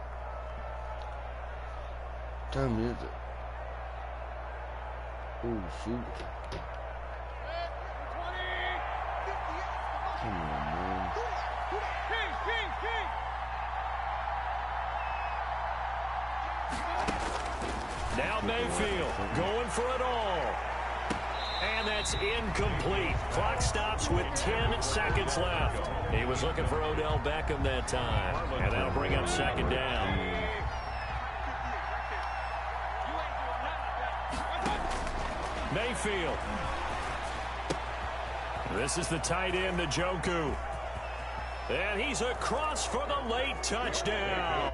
What time is it? Oh, shoot. Come on, man. Now Mayfield going for it all. And that's incomplete. Clock stops with 10 seconds left. He was looking for Odell Beckham that time. And that'll bring up 2nd down. Mayfield. This is the tight end, Njoku. And he's across for the late touchdown.